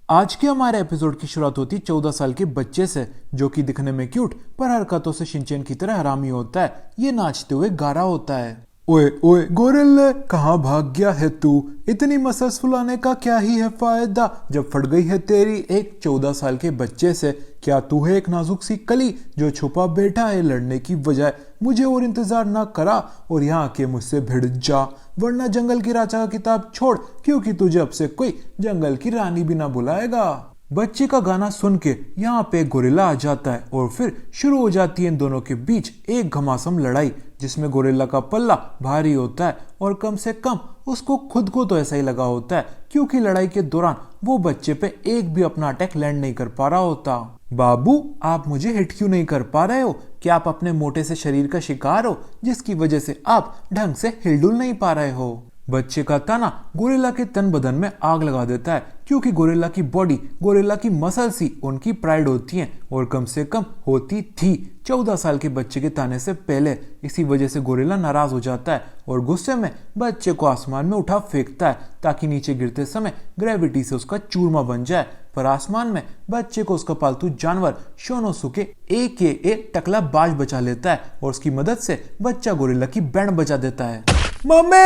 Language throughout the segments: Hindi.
आज के हमारे एपिसोड की शुरुआत होती है 14 साल के बच्चे से, जो कि दिखने में क्यूट पर हरकतों से शिनचैन की तरह हरामी होता है। ये नाचते हुए गा रहा होता है। ओए ओए गोरिल्ले, कहाँ भाग गया है तू? इतनी मसल्स फुलाने का क्या ही है फायदा जब फट गई है तेरी एक 14 साल के बच्चे से। क्या तू है एक नाजुक सी कली जो छुपा बैठा है लड़ने की बजाय? मुझे और इंतजार ना करा और यहाँ के मुझसे भिड़ जा, वरना जंगल की राजा का किताब छोड़, क्योंकि तुझे अब से कोई जंगल की रानी भी ना बुलाएगा। बच्चे का गाना सुन के यहाँ पे गोरिल्ला आ जाता है और फिर शुरू हो जाती है इन दोनों के बीच एक घमासान लड़ाई, जिसमें गोरिल्ला का पल्ला भारी होता है और कम से कम उसको खुद को तो ऐसा ही लगा होता है, क्योंकि लड़ाई के दौरान वो बच्चे पे एक भी अपना अटैक लैंड नहीं कर पा रहा होता। बाबू, आप मुझे हिट क्यों नहीं कर पा रहे हो? क्या आप अपने मोटे से शरीर का शिकार हो, जिसकी वजह से आप ढंग से हिलडुल नहीं पा रहे हो? बच्चे का ताना गोरिल्ला के तन बदन में आग लगा देता है, क्योंकि गोरिल्ला की बॉडी, गोरिल्ला की मसल्स ही उनकी प्राइड होती हैं और कम से कम होती थी 14 साल के बच्चे के ताने से पहले। इसी वजह से गोरिल्ला नाराज हो जाता है और गुस्से में बच्चे को आसमान में उठा फेंकता है, ताकि नीचे गिरते समय ग्रेविटी से उसका चूरमा बन जाए। पर आसमान में बच्चे को उसका पालतू जानवर शोनोसुके AKA टकला बाज बचा लेता है और उसकी मदद से बच्चा गोरिल्ला की बैंड बजा देता है। मम्मी!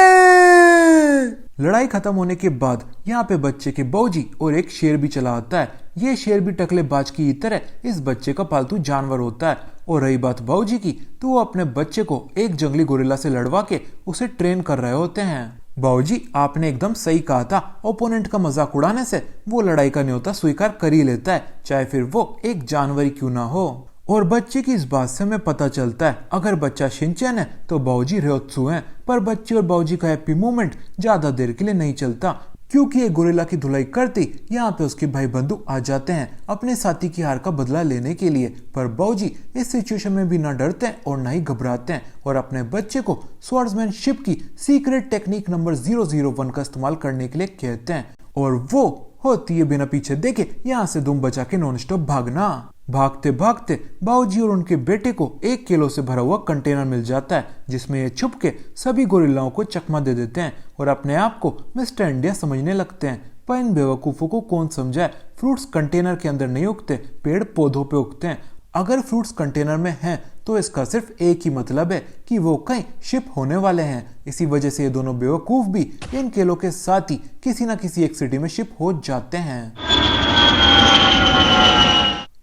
लड़ाई खत्म होने के बाद यहाँ पे बच्चे के बाऊजी और एक शेर भी चला आता है। ये शेर भी टकलेबाज की तरह इस बच्चे का पालतू जानवर होता है। और रही बात बाऊजी की, तो वो अपने बच्चे को एक जंगली गोरिल्ला से लड़वा के उसे ट्रेन कर रहे होते हैं। बाऊजी, आपने एकदम सही कहा था, ओपोनेंट का मजाक उड़ाने से वो लड़ाई का न्योता स्वीकार कर ही लेता है, चाहे फिर वो एक जानवर ही क्यों ना हो। और बच्चे की इस बात से हमें पता चलता है, अगर बच्चा शिनचैन है तो बाऊजी र्योत्सु हैं। पर बच्चे और बाऊजी का हैप्पी मोमेंट ज्यादा देर के लिए नहीं चलता, क्योंकि एक गोरिल्ला की धुलाई करती यहाँ पे उसके भाई बंधु आ जाते हैं अपने साथी की हार का बदला लेने के लिए। पर बाऊजी इस सिचुएशन में भी ना डरते हैं और ना ही घबराते हैं और अपने बच्चे को स्वॉर्ड्समैनशिप की सीक्रेट टेक्निक नंबर 001 का इस्तेमाल करने के लिए कहते हैं, और वो होती है बिना पीछे देखे यहाँ से दुम बचा के नॉन स्टॉप भागना। भागते भागते बाऊजी और उनके बेटे को 1 किलो से भरा हुआ कंटेनर मिल जाता है, जिसमें ये छुप के सभी गोरिल्लाओं को चकमा दे देते हैं और अपने आप को मिस्टर इंडिया समझने लगते हैं। पर इन बेवकूफों को कौन समझाए, फ्रूट्स कंटेनर के अंदर नहीं उगते, पेड़ पौधों पे उगते हैं। अगर फ्रूट्स कंटेनर में हैं तो इसका सिर्फ एक ही मतलब है कि वो कहीं शिप होने वाले हैं। इसी वजह से ये दोनों बेवकूफ भी इन केलों के साथ ही किसी न किसी एक सिटी में शिप हो जाते हैं।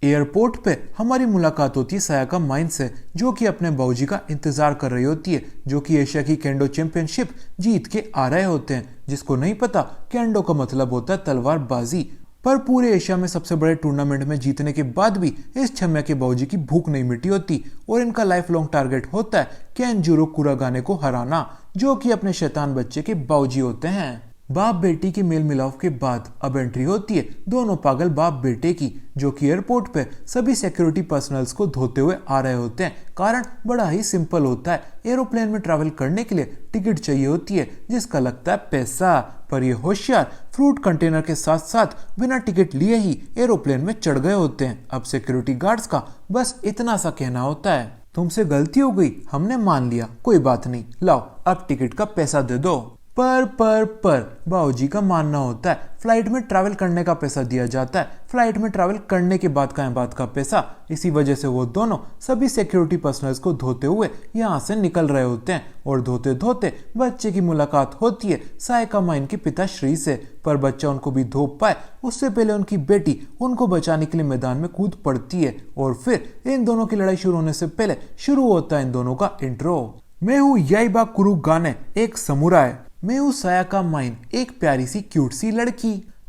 एयरपोर्ट पे हमारी मुलाकात होती है सायाका माइन से, जो कि अपने बाऊजी का इंतजार कर रही होती है, जो कि एशिया की केंडो चैंपियनशिप जीत के आ रहे होते हैं। जिसको नहीं पता, केंडो का मतलब होता है तलवारबाजी। पर पूरे एशिया में सबसे बड़े टूर्नामेंट में जीतने के बाद भी इस छम्या के बाऊजी की भूख नहीं मिटी होती और इनका लाइफ लॉन्ग टारगेट होता है केंजुरो कुरागाने को हराना, जो कि अपने शैतान बच्चे के बाऊजी होते हैं। बाप बेटी के मेल मिलाप के बाद अब एंट्री होती है दोनों पागल बाप बेटे की, जो कि एयरपोर्ट पे सभी सिक्योरिटी पर्सनल्स को धोते हुए आ रहे होते हैं। कारण बड़ा ही सिंपल होता है, एरोप्लेन में ट्रैवल करने के लिए टिकट चाहिए होती है, जिसका लगता है पैसा। पर ये होशियार फ्रूट कंटेनर के साथ साथ बिना टिकट लिए ही एरोप्लेन में चढ़ गए होते हैं। अब सिक्योरिटी गार्ड्स का बस इतना सा कहना होता है, तुमसे गलती हो गई, हमने मान लिया, कोई बात नहीं, लाओ अब टिकट का पैसा दे दो। पर बाऊजी का मानना होता है फ्लाइट में ट्रैवल करने का पैसा दिया जाता है, फ्लाइट में ट्रैवल करने के बाद का बात का पैसा। इसी वजह से वो दोनों सभी सिक्योरिटी पर्सनल्स को धोते हुए यहाँ से निकल रहे होते हैं और धोते धोते बच्चे की मुलाकात होती है सायाका माइन के पिता श्री से। पर बच्चा उनको भी धो पाए उससे पहले उनकी बेटी उनको बचाने के लिए मैदान में कूद पड़ती है और फिर इन दोनों की लड़ाई शुरू होने से पहले शुरू होता है इन दोनों का इंट्रो। मैं हूँ याइबा कुरुगाने, एक समुराय। मैं हूँ सायाका माइन, एक प्यारी सी क्यूट सी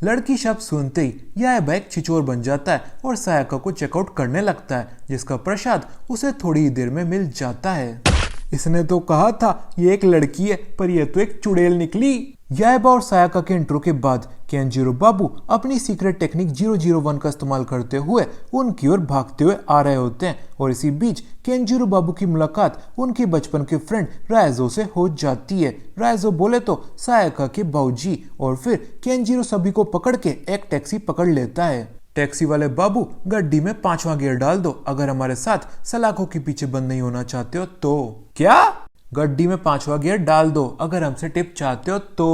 लड़की शब्द सुनते ही याइबा एक छिचोर बन जाता है और सायाका को चेकआउट करने लगता है, जिसका प्रसाद उसे थोड़ी ही देर में मिल जाता है। इसने तो कहा था ये एक लड़की है, पर यह तो एक चुड़ैल निकली। याइबा और सायाका के इंट्रो के बाद केंजिरो बाबू अपनी सीक्रेट टेक्निक 001 का इस्तेमाल करते हुए उनकी ओर भागते हुए आ रहे होते हैं और इसी बीच केंजिरो बाबू की मुलाकात उनके बचपन के फ्रेंड रायजो से हो जाती है। रायजो बोले तो सायाका के बाऊजी, और फिर केंजिरो सभी को पकड़ के एक टैक्सी पकड़ लेता है। टैक्सी वाले बाबू, गड्डी में 5वां गियर डाल दो अगर हमारे साथ सलाखों के पीछे बंद नहीं होना चाहते हो तो। क्या? गड्डी में 5वां गियर डाल दो अगर हमसे टिप चाहते हो तो।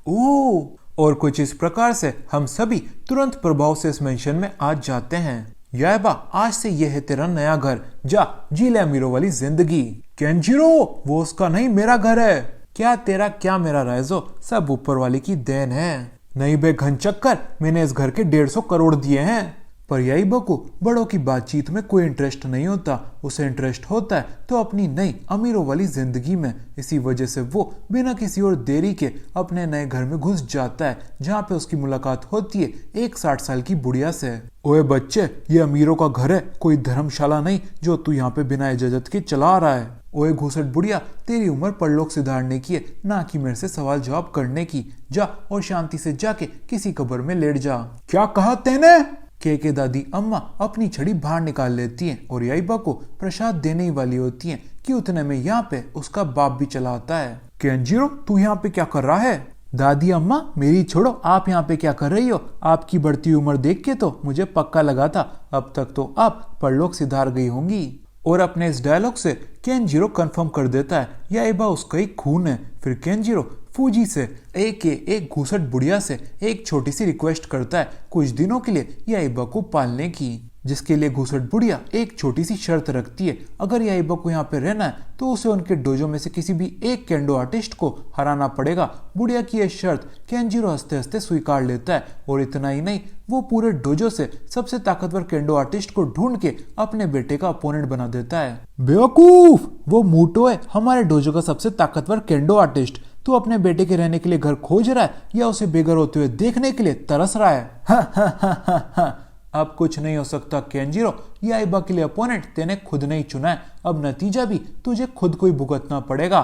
ओह, और कुछ इस प्रकार से हम सभी तुरंत प्रभाव से इस मेंशन में आ जाते हैं। याइबा, आज से ये है तेरा नया घर, जा जी ले अमीरों वाली जिंदगी। केंजिरो, वो उसका नहीं मेरा घर है। क्या तेरा क्या मेरा राइजो, सब ऊपर वाले की देन है। नहीं बे घन चक्कर, मैंने इस घर के 150 करोड़ दिए हैं। पर याइबा को बड़ों की बातचीत में कोई इंटरेस्ट नहीं होता, उसे इंटरेस्ट होता है तो अपनी नई अमीरों वाली जिंदगी में। इसी वजह से वो बिना किसी और देरी के अपने नए घर में घुस जाता है, जहाँ पे उसकी मुलाकात होती है एक 60 साल की बुढ़िया से। ओए बच्चे, ये अमीरों का घर है, कोई धर्मशाला नहीं जो तू यहाँ पे बिना इजाजत के चला रहा है। ओए घूसट बुढ़िया, तेरी उम्र परलोक सुधारने की है, ना कि मेरे से सवाल जवाब करने की। जा और शांति से जाके किसी कब्र में लेट जा। क्या कहा तेने? के दादी अम्मा अपनी छड़ी बाहर निकाल लेती हैं और याइबा को प्रसाद देने ही वाली होती हैं कि उतने में यहाँ पे उसका बाप भी चला आता है। केंजिरो, तू यहाँ पे क्या कर रहा है? दादी अम्मा मेरी छोड़ो, आप यहाँ पे क्या कर रही हो? आपकी बढ़ती उम्र देख के तो मुझे पक्का लगा था अब तक तो आप परलोक सिधार गई होंगी। और अपने इस डायलॉग से केंजिरो कंफर्म कर देता है याइबा उसका ही खून है। फिर केंजिरो फूजी से एक घूसट बुढ़िया से एक छोटी सी रिक्वेस्ट करता है कुछ दिनों के लिए याइबा को पालने की, जिसके लिए घूसट बुढ़िया एक छोटी सी शर्त रखती है। अगर याइबा को यहाँ पे रहना है तो उसे उनके डोजो में से किसी भी एक केंडो आर्टिस्ट को हराना पड़ेगा। बुढ़िया की यह शर्त केंजिरो हंसते हंसते स्वीकार लेता है और इतना ही नहीं, वो पूरे डोजो से सबसे ताकतवर केंडो आर्टिस्ट को ढूंढ के अपने बेटे का अपोनेंट बना देता है। बेवकूफ, वो मूटो है हमारे डोजो का सबसे ताकतवर केंडो आर्टिस्ट। तू अपने बेटे के रहने के लिए घर खोज रहा है या उसे बेघर होते हुए देखने के लिए तरस रहा है? हा। अब कुछ नहीं हो सकता केंजिरो, याइबा के लिए अपोनेंट तेने खुद नहीं चुना है, अब नतीजा भी तुझे खुद को ही भुगतना पड़ेगा।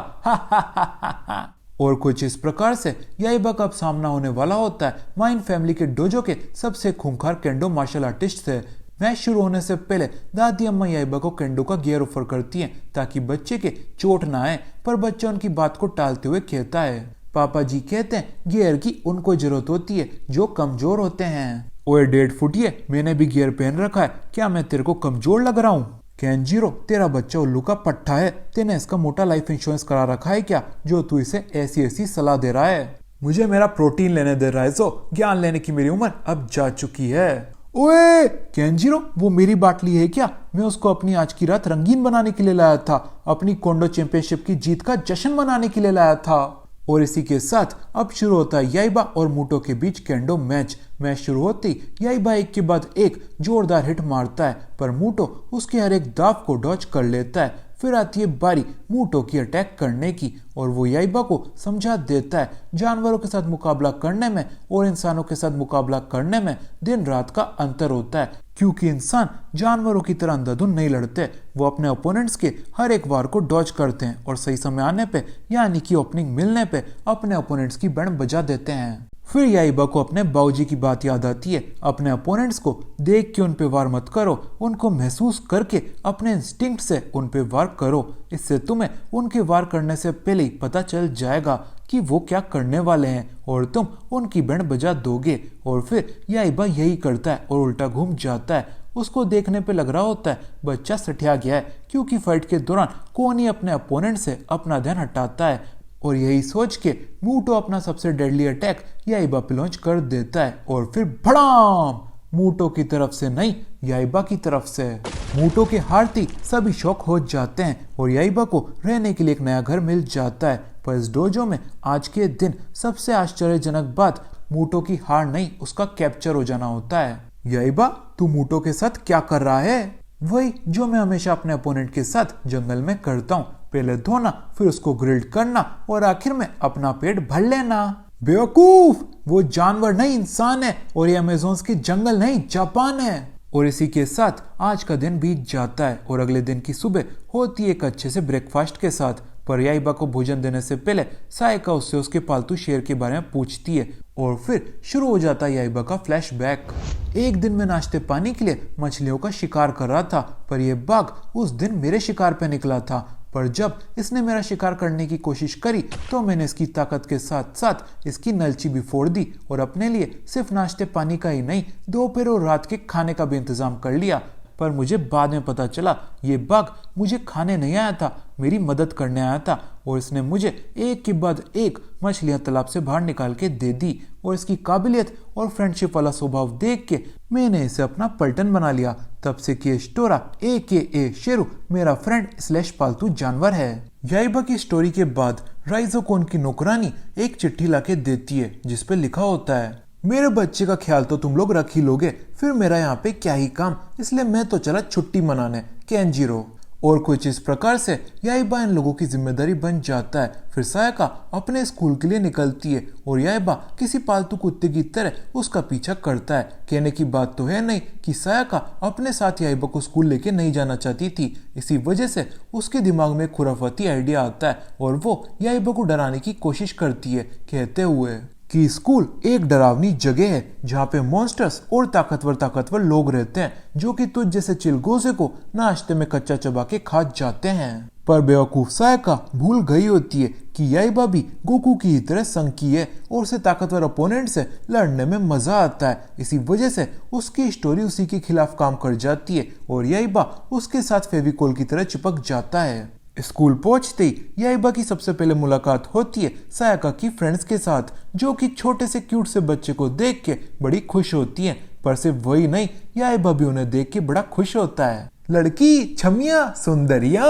और कुछ इस प्रकार से याइबा का अब सामना होने वाला होता है माइन फैमिली के डोजो के सबसे खूंखार केंडो मार्शल आर्टिस्ट से। मैच शुरू होने से पहले दादी अम्मा याइबा को केंडो का गियर ऑफर करती हैं ताकि बच्चे के चोट ना आए, पर बच्चा उनकी बात को टालते हुए कहता है पापा जी कहते हैं गियर की उनको जरूरत होती है जो कमजोर होते हैं। ओए 1.5 फुटिए, मैंने भी गियर पहन रखा है, क्या मैं तेरे को कमजोर लग रहा हूँ? केंजिरो, तेरा बच्चा उल्लू का पट्टा है, तेने इसका मोटा लाइफ इंश्योरेंस करा रखा है क्या जो तू इसे ऐसी सलाह दे रहा है? मुझे मेरा प्रोटीन लेने दे रहा है, सो ज्ञान लेने की मेरी उम्र अब जा चुकी है। ओए केंजिरो, वो मेरी बाटली है क्या? मैं उसको अपनी आज की रात रंगीन बनाने के लिए लाया था, अपनी कोंडो चैंपियनशिप की जीत का जश्न मनाने के लिए लाया था। और इसी के साथ अब शुरू होता है याइबा और मूटो के बीच केंडो मैच शुरू होते ही याइबा एक के बाद एक जोरदार हिट मारता है, पर मूटो उसके हर एक दाव को डॉज कर लेता है। फिर आती है बारी मूटो की अटैक करने की और वो याइबा को समझा देता है जानवरों के साथ मुकाबला करने में और इंसानों के साथ मुकाबला करने में दिन रात का अंतर होता है, क्योंकि इंसान जानवरों की तरह अंधाधुंध नहीं लड़ते, वो अपने ओपोनेंट्स के हर एक वार को डॉज करते हैं और सही समय आने पे यानी कि ओपनिंग मिलने पे अपने ओपोनेंट्स की बैंड बजा देते हैं। फिर याइबा को अपने बाऊजी की बात याद आती है, अपने अपोनेंट्स को देख के उन पे वार मत करो, उनको महसूस करके अपने इंस्टिंक्ट से उन पे वार करो, इससे तुम्हें उनके वार करने से पहले ही पता चल जाएगा कि वो क्या करने वाले हैं और तुम उनकी बैंड बजा दोगे। और फिर याइबा यही करता है और उल्टा घूम जाता है। उसको देखने पे लग रहा होता है बच्चा सठिया गया है, क्योंकि फाइट के दौरान कौन ही अपने अपोनेंट से अपना ध्यान हटाता है। और यही सोच के मूटो अपना सबसे डेडली अटैक याइबा पे लॉन्च कर देता है और फिर भड़ाम, मूटो की तरफ से नहीं याइबा की तरफ से। मूटो के हारती सभी शॉक हो जाते हैं और याइबा को रहने के लिए एक नया घर मिल जाता है। पर इस डोजो में आज के दिन सबसे आश्चर्यजनक बात मूटो की हार नहीं, उसका कैप्चर हो जाना होता है। याइबा, तू मूटो के साथ क्या कर रहा है? वही जो मैं हमेशा अपने अपोनेंट के साथ जंगल में करता हूँ, पहले धोना, फिर उसको ग्रिल्ड करना और आखिर में अपना पेट भर लेना। बेवकूफ, वो जानवर नहीं इंसान है और ये अमेज़न्स की जंगल नहीं जापान है। और इसी के साथ आज का दिन बीत जाता है और अगले दिन की सुबह होती है एक अच्छे से ब्रेकफास्ट के साथ। पर याइबा को भोजन देने से पहले सायका उससे उसके पालतू शेर के बारे में पूछती है और फिर शुरू हो जाता है याइबा का फ्लैशबैक। एक दिन मैं नाश्ते पानी के लिए मछलियों का शिकार कर रहा था, पर यह बाघ उस दिन मेरे शिकार पे निकला था। पर जब इसने मेरा शिकार करने की कोशिश करी तो मैंने इसकी ताकत के साथ साथ इसकी नलची भी फोड़ दी और अपने लिए सिर्फ नाश्ते पानी का ही नहीं, दोपहर और रात के खाने का भी इंतजाम कर लिया। पर मुझे बाद में पता चला ये बाघ मुझे खाने नहीं आया था, मेरी मदद करने आया था और इसने मुझे एक के बाद एक मछलियां तालाब से बाहर निकाल के दे दी और इसकी काबिलियत और फ्रेंडशिप वाला स्वभाव देख के मैंने इसे अपना पलटन बना लिया। तब से केशटोरा AKA शेरू मेरा फ्रेंड स्लैश पालतू जानवर है। याइबा की स्टोरी के बाद राइजो को उनकी नौकरानी एक चिट्ठी लाके देती है जिसपे लिखा होता है, मेरे बच्चे का ख्याल तो तुम लोग रख ही लोगे, फिर मेरा यहाँ पे क्या ही काम, इसलिए मैं तो चला छुट्टी मनाने, केंजिरो। और कुछ इस प्रकार से याइबा इन लोगों की जिम्मेदारी बन जाता है। फिर सायाका अपने स्कूल के लिए निकलती है और याइबा किसी पालतू कुत्ते की तरह उसका पीछा करता है। कहने की बात तो है नहीं कि सायाका अपने साथ याइबा को स्कूल लेके नहीं जाना चाहती थी। इसी वजह से उसके दिमाग में खुराफाती आइडिया आता है और वो याइबा को डराने की कोशिश करती है, कहते हुए कि स्कूल एक डरावनी जगह है जहाँ पे मॉन्स्टर्स और ताकतवर लोग रहते हैं जो कि तुझ जैसे चिलगोजे को नाश्ते में कच्चा चबा के खा जाते हैं। पर बेवकूफ सायाका भूल गई होती है कि याइबा भी गोकू की ही तरह संकी है और उसे ताकतवर अपोनेंट से लड़ने में मजा आता है। इसी वजह से उसकी स्टोरी उसी के खिलाफ काम कर जाती है और याइबा उसके साथ फेविकोल की तरह चिपक जाता है। स्कूल पहुंचते ही याइबा की सबसे पहले मुलाकात होती है सायाका की फ्रेंड्स के साथ जो कि छोटे से क्यूट से बच्चे को देख के बड़ी खुश होती हैं। पर सिर्फ वही नहीं, याइबा भी उन्हें देख के बड़ा खुश होता है। लड़की, छमिया, सुंदरिया।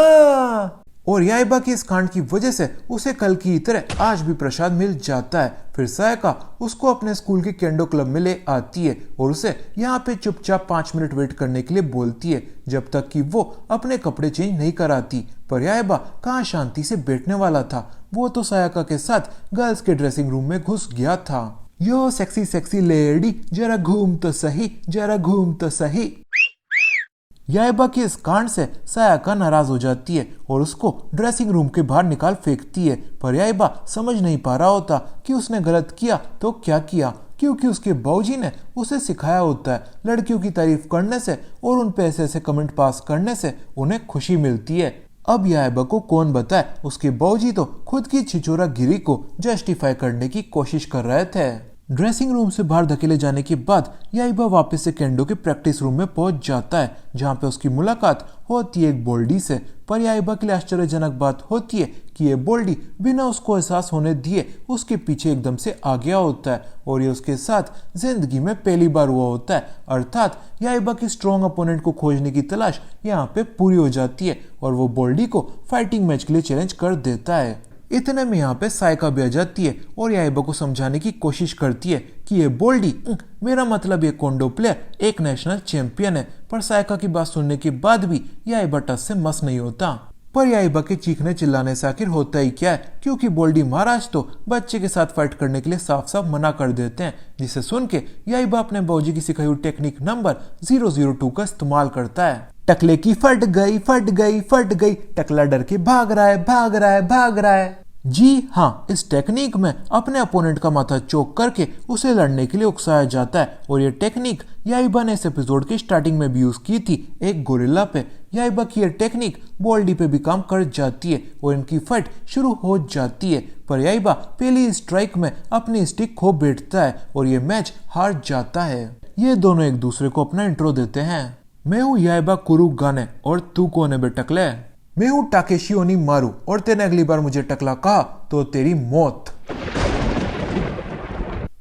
और याइबा की इस कांड की वजह से उसे कल की तरह आज भी प्रसाद मिल जाता है। फिर सायाका उसको अपने स्कूल के केंडो क्लब में ले आती है और उसे यहाँ पे चुपचाप 5 मिनट वेट करने के लिए बोलती है जब तक कि वो अपने कपड़े चेंज नहीं कराती। पर याइबा कहाँ शांति से बैठने वाला था, वो तो सायाका के साथ गर्ल्स के ड्रेसिंग रूम में घुस गया था। यो सेक्सी सेक्सी लेडी, जरा घूम तो सही, जरा घूम तो सही। याइबा के इस कांड से सायाका नाराज हो जाती है और उसको ड्रेसिंग रूम के बाहर निकाल फेंकती है। पर याइबा समझ नहीं पा रहा होता कि उसने गलत किया तो क्या किया, क्योंकि उसके बाबूजी ने उसे सिखाया होता है लड़कियों की तारीफ करने से और उन पे ऐसे कमेंट पास करने से उन्हें खुशी मिलती है। अब याइबा को कौन बताए, उसके बाबूजी तो खुद की छिछोरा गिरी को जस्टिफाई करने की कोशिश कर रहे थे। ड्रेसिंग रूम से बाहर धकेले जाने के बाद याइबा वापस से केंडो के प्रैक्टिस रूम में पहुंच जाता है जहां पे उसकी मुलाकात होती है एक बोल्डी से। पर याइबा के लिए आश्चर्यजनक बात होती है कि ये बोल्डी बिना उसको एहसास होने दिए उसके पीछे एकदम से आ गया होता है और ये उसके साथ जिंदगी में पहली बार हुआ होता है। अर्थात याइबा की स्ट्रॉन्ग अपोनेंट को खोजने की तलाश यहाँ पे पूरी हो जाती है और वो बोल्डी को फाइटिंग मैच के लिए चैलेंज कर देता है। इतने में यहाँ पे सायाका भी आ जाती है और याइबा को समझाने की कोशिश करती है कि ये बोल्डी, मेरा मतलब ये कोंडो प्लेयर एक नेशनल चैंपियन है। पर सायाका की बात सुनने के बाद भी याइबा टस से मस नहीं होता। पर याइबा के चीखने चिल्लाने से आखिर होता ही क्या है, क्योंकि बोल्डी महाराज तो बच्चे के साथ फाइट करने के लिए साफ साफ मना कर देते हैं, जिसे सुन के याइबा अपने बाबूजी की सिखाई हुई टेक्निक नंबर 002 का इस्तेमाल करता है। टकले की फट गई फट गई फट गई, टकला डर के भाग रहा है भाग रहा है भाग रहा है। जी हाँ, इस टेक्निक में अपने अपोनेंट का माथा चोक करके उसे लड़ने के लिए उकसाया जाता है और ये टेक्निक याइबा ने इस एपिसोड की स्टार्टिंग में भी यूज की थी एक गोरिल्ला पे। याइबा की ये टेक्निक बोल्डी पे भी काम कर जाती है और इनकी फाइट शुरू हो जाती है। पर याइबा पहली स्ट्राइक में अपनी स्टिक खो बैठता है और ये मैच हार जाता है। ये दोनों एक दूसरे को अपना इंट्रो देते हैं। मैं हूँ याइबा कुरुगाने और तू कौन है बे टकले? मैं हूँ टाकेशी ओनीमारू और तेने अगली बार मुझे टकला कहा तो तेरी मौत।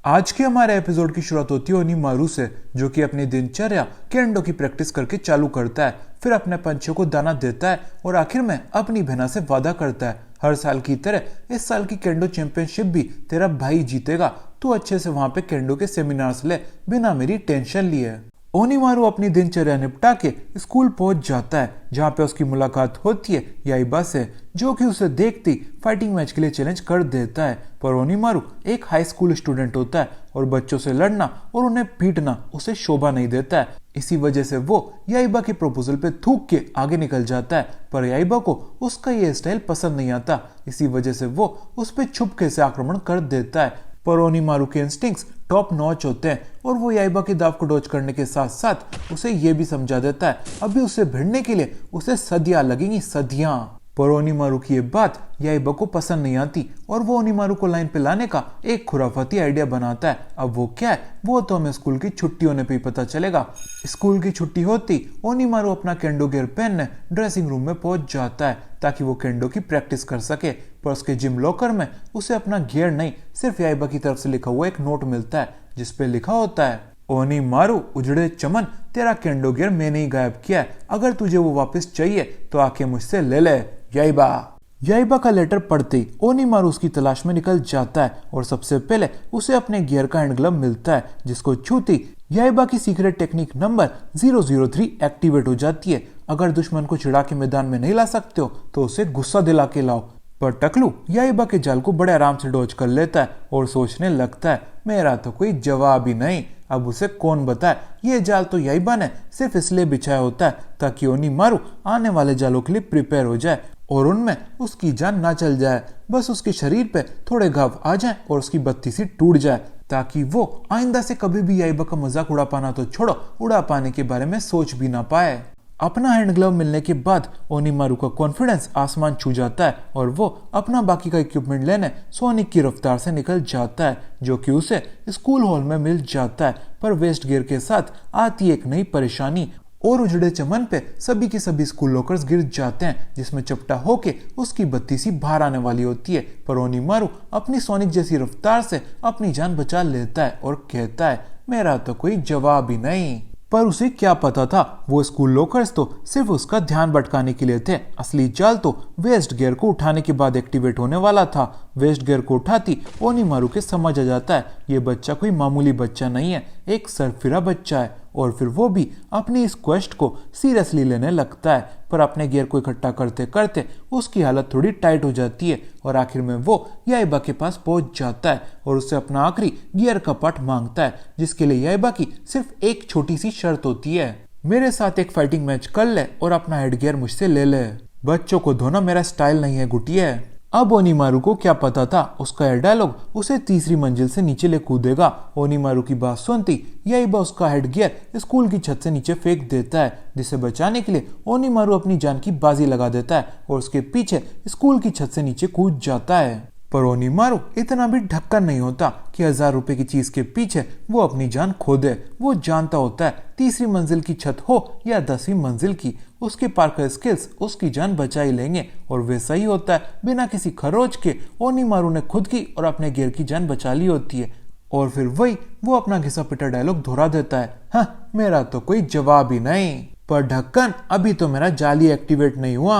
आज के हमारे एपिसोड की शुरुआत होती है ओनीमारू से, जो कि अपनी दिनचर्या केंडो की प्रैक्टिस करके चालू करता है, फिर अपने पंछियों को दाना देता है और आखिर में अपनी बहना से वादा करता है हर साल की तरह इस साल की केंडो चैंपियनशिप भी तेरा भाई जीतेगा, तू अच्छे से वहां पे केंडो के सेमिनार्स ले बिना मेरी टेंशन लिए। ओनीमारू अपनी दिनचर्या निपटा के स्कूल पहुंच जाता है जहां पे उसकी मुलाकात होती है याइबा से, जो कि उसे देखती फाइटिंग मैच के लिए चैलेंज कर देता है। पर ओनीमारू एक हाई स्कूल स्टूडेंट होता है और बच्चों से लड़ना और उन्हें पीटना उसे शोभा नहीं देता है। इसी वजह से वो याइबा के प्रपोजल पे थूक के आगे निकल जाता है। पर याइबा को उसका ये स्टाइल पसंद नहीं आता, इसी वजह से वो उस पर छुपके से आक्रमण कर देता है। पर ओनीमारू के इंस्टिंक्ट्स टॉप नॉच होते हैं और वो याइबा के दाव को डॉज करने के साथ साथ उसे ये भी समझा देता है अभी उसे भिड़ने के लिए उसे सदियां लगेंगी, सदियां। पर ओनीमारू की ये बात याइबा को पसंद नहीं आती और वो ओनीमारू को लाइन पे लाने का एक खुराफाती आइडिया बनाता है। अब वो क्या है वो तो हमें स्कूल की छुट्टी होने पे ही पता चलेगा। स्कूल की छुट्टी होती ओनीमारू अपना केंडो गियर पहनने ड्रेसिंग रूम में पहुंच जाता है ताकि वो केंडो की प्रैक्टिस कर सके। पर उसके जिम लॉकर में उसे अपना गियर नहीं, सिर्फ याइबा की तरफ से लिखा हुआ एक नोट मिलता है जिसपे लिखा होता है, ओनीमारू उजड़े चमन, तेरा केंडो गियर मैंने ही गायब किया है, अगर तुझे वो वापस चाहिए तो आके मुझसे ले ले, याइबा। याइबा का लेटर पढ़ते ही ओनीमारू उसकी तलाश में निकल जाता है और सबसे पहले उसे अपने गियर का हैंड ग्लव मिलता है, जिसको छूती याइबा की सीक्रेट टेक्निक नंबर 003 एक्टिवेट हो जाती है। अगर दुश्मन को चिढ़ा के मैदान में नहीं ला सकते हो तो उसे गुस्सा दिला के लाओ। पर टकलू याइबा के जाल को बड़े आराम से डॉज कर लेता है और सोचने लगता है, मेरा तो कोई जवाब ही नहीं, अब उसे कौन बताए, ये जाल तो याइबा ने सिर्फ इसलिए बिछाया होता है ताकि ओनीमारू आने वाले जालों के लिए प्रिपेयर हो जाए और उनमें उसकी जान ना चल जाए, बस उसके शरीर पे थोड़े घाव आ जाए और उसकी बत्ती सी टूट जाए, ताकि वो आइंदा से कभी भी याइबा का मजाक उड़ा पाना तो छोड़ो, उड़ा पाने के बारे में सोच भी ना पाए। अपना हैंड ग्लव मिलने के बाद ओनीमारू का कॉन्फिडेंस आसमान छू जाता है और वो अपना बाकी का इक्विपमेंट लेने सोनिक की रफ्तार से निकल जाता है, जो कि उसे स्कूल हॉल में मिल जाता है। पर वेस्ट गियर के साथ आती एक नई परेशानी और उजड़े चमन पे सभी के सभी स्कूल लॉकर्स गिर जाते हैं, जिसमें चपटा होके उसकी बत्ती सी बाहर आने वाली होती है। पर ओनीमारू अपनी सोनिक जैसी रफ्तार से अपनी जान बचा लेता है और कहता है, मेरा तो कोई जवाब ही नहीं। पर उसे क्या पता था, वो स्कूल लॉकर्स तो सिर्फ उसका ध्यान भटकाने के लिए थे, असली जाल तो वेस्ट गियर को उठाने के बाद एक्टिवेट होने वाला था। वेस्ट गियर को उठाती ओनीमारू के समझ आ जाता है, ये बच्चा कोई मामूली बच्चा नहीं है, एक सरफिरा बच्चा है। और फिर वो भी अपनी इस क्वेस्ट को सीरियसली लेने लगता है। पर अपने गियर को इकट्ठा करते करते उसकी हालत थोड़ी टाइट हो जाती है और आखिर में वो याइबा के पास पहुंच जाता है और उससे अपना आखिरी गियर का पार्ट मांगता है, जिसके लिए याइबा की सिर्फ एक छोटी सी शर्त होती है, मेरे साथ एक फाइटिंग मैच कर ले और अपना हेड गियर मुझसे ले ले। बच्चों को धोना मेरा स्टाइल नहीं है गुटिया। अब ओनीमारू को क्या पता था, उसका यह डायलॉग उसे तीसरी मंजिल से नीचे ले कूदेगा। ओनीमारू की बात सुनती याइबा उसका हेड गियर स्कूल की छत से नीचे फेंक देता है, जिसे बचाने के लिए ओनीमारू अपनी जान की बाजी लगा देता है और उसके पीछे स्कूल की छत से नीचे कूद जाता है। पर ओनीमारू इतना भी ढक्कन नहीं होता कि 1000 रुपए की चीज के पीछे वो अपनी जान खो दे। वो जानता होता है तीसरी मंजिल की छत हो या 10वीं मंजिल की, उसके पार्कर स्किल्स उसकी जान बचा ही लेंगे। और वैसा ही होता है, बिना किसी खरोच के ओनीमारू ने खुद की और अपने गियर की जान बचा ली होती है। और फिर वही वो अपना घिसा पिटा डायलॉग दोहरा देता है, हाँ मेरा तो कोई जवाब ही नहीं। पर ढक्कन अभी तो मेरा जाल ही एक्टिवेट नहीं हुआ।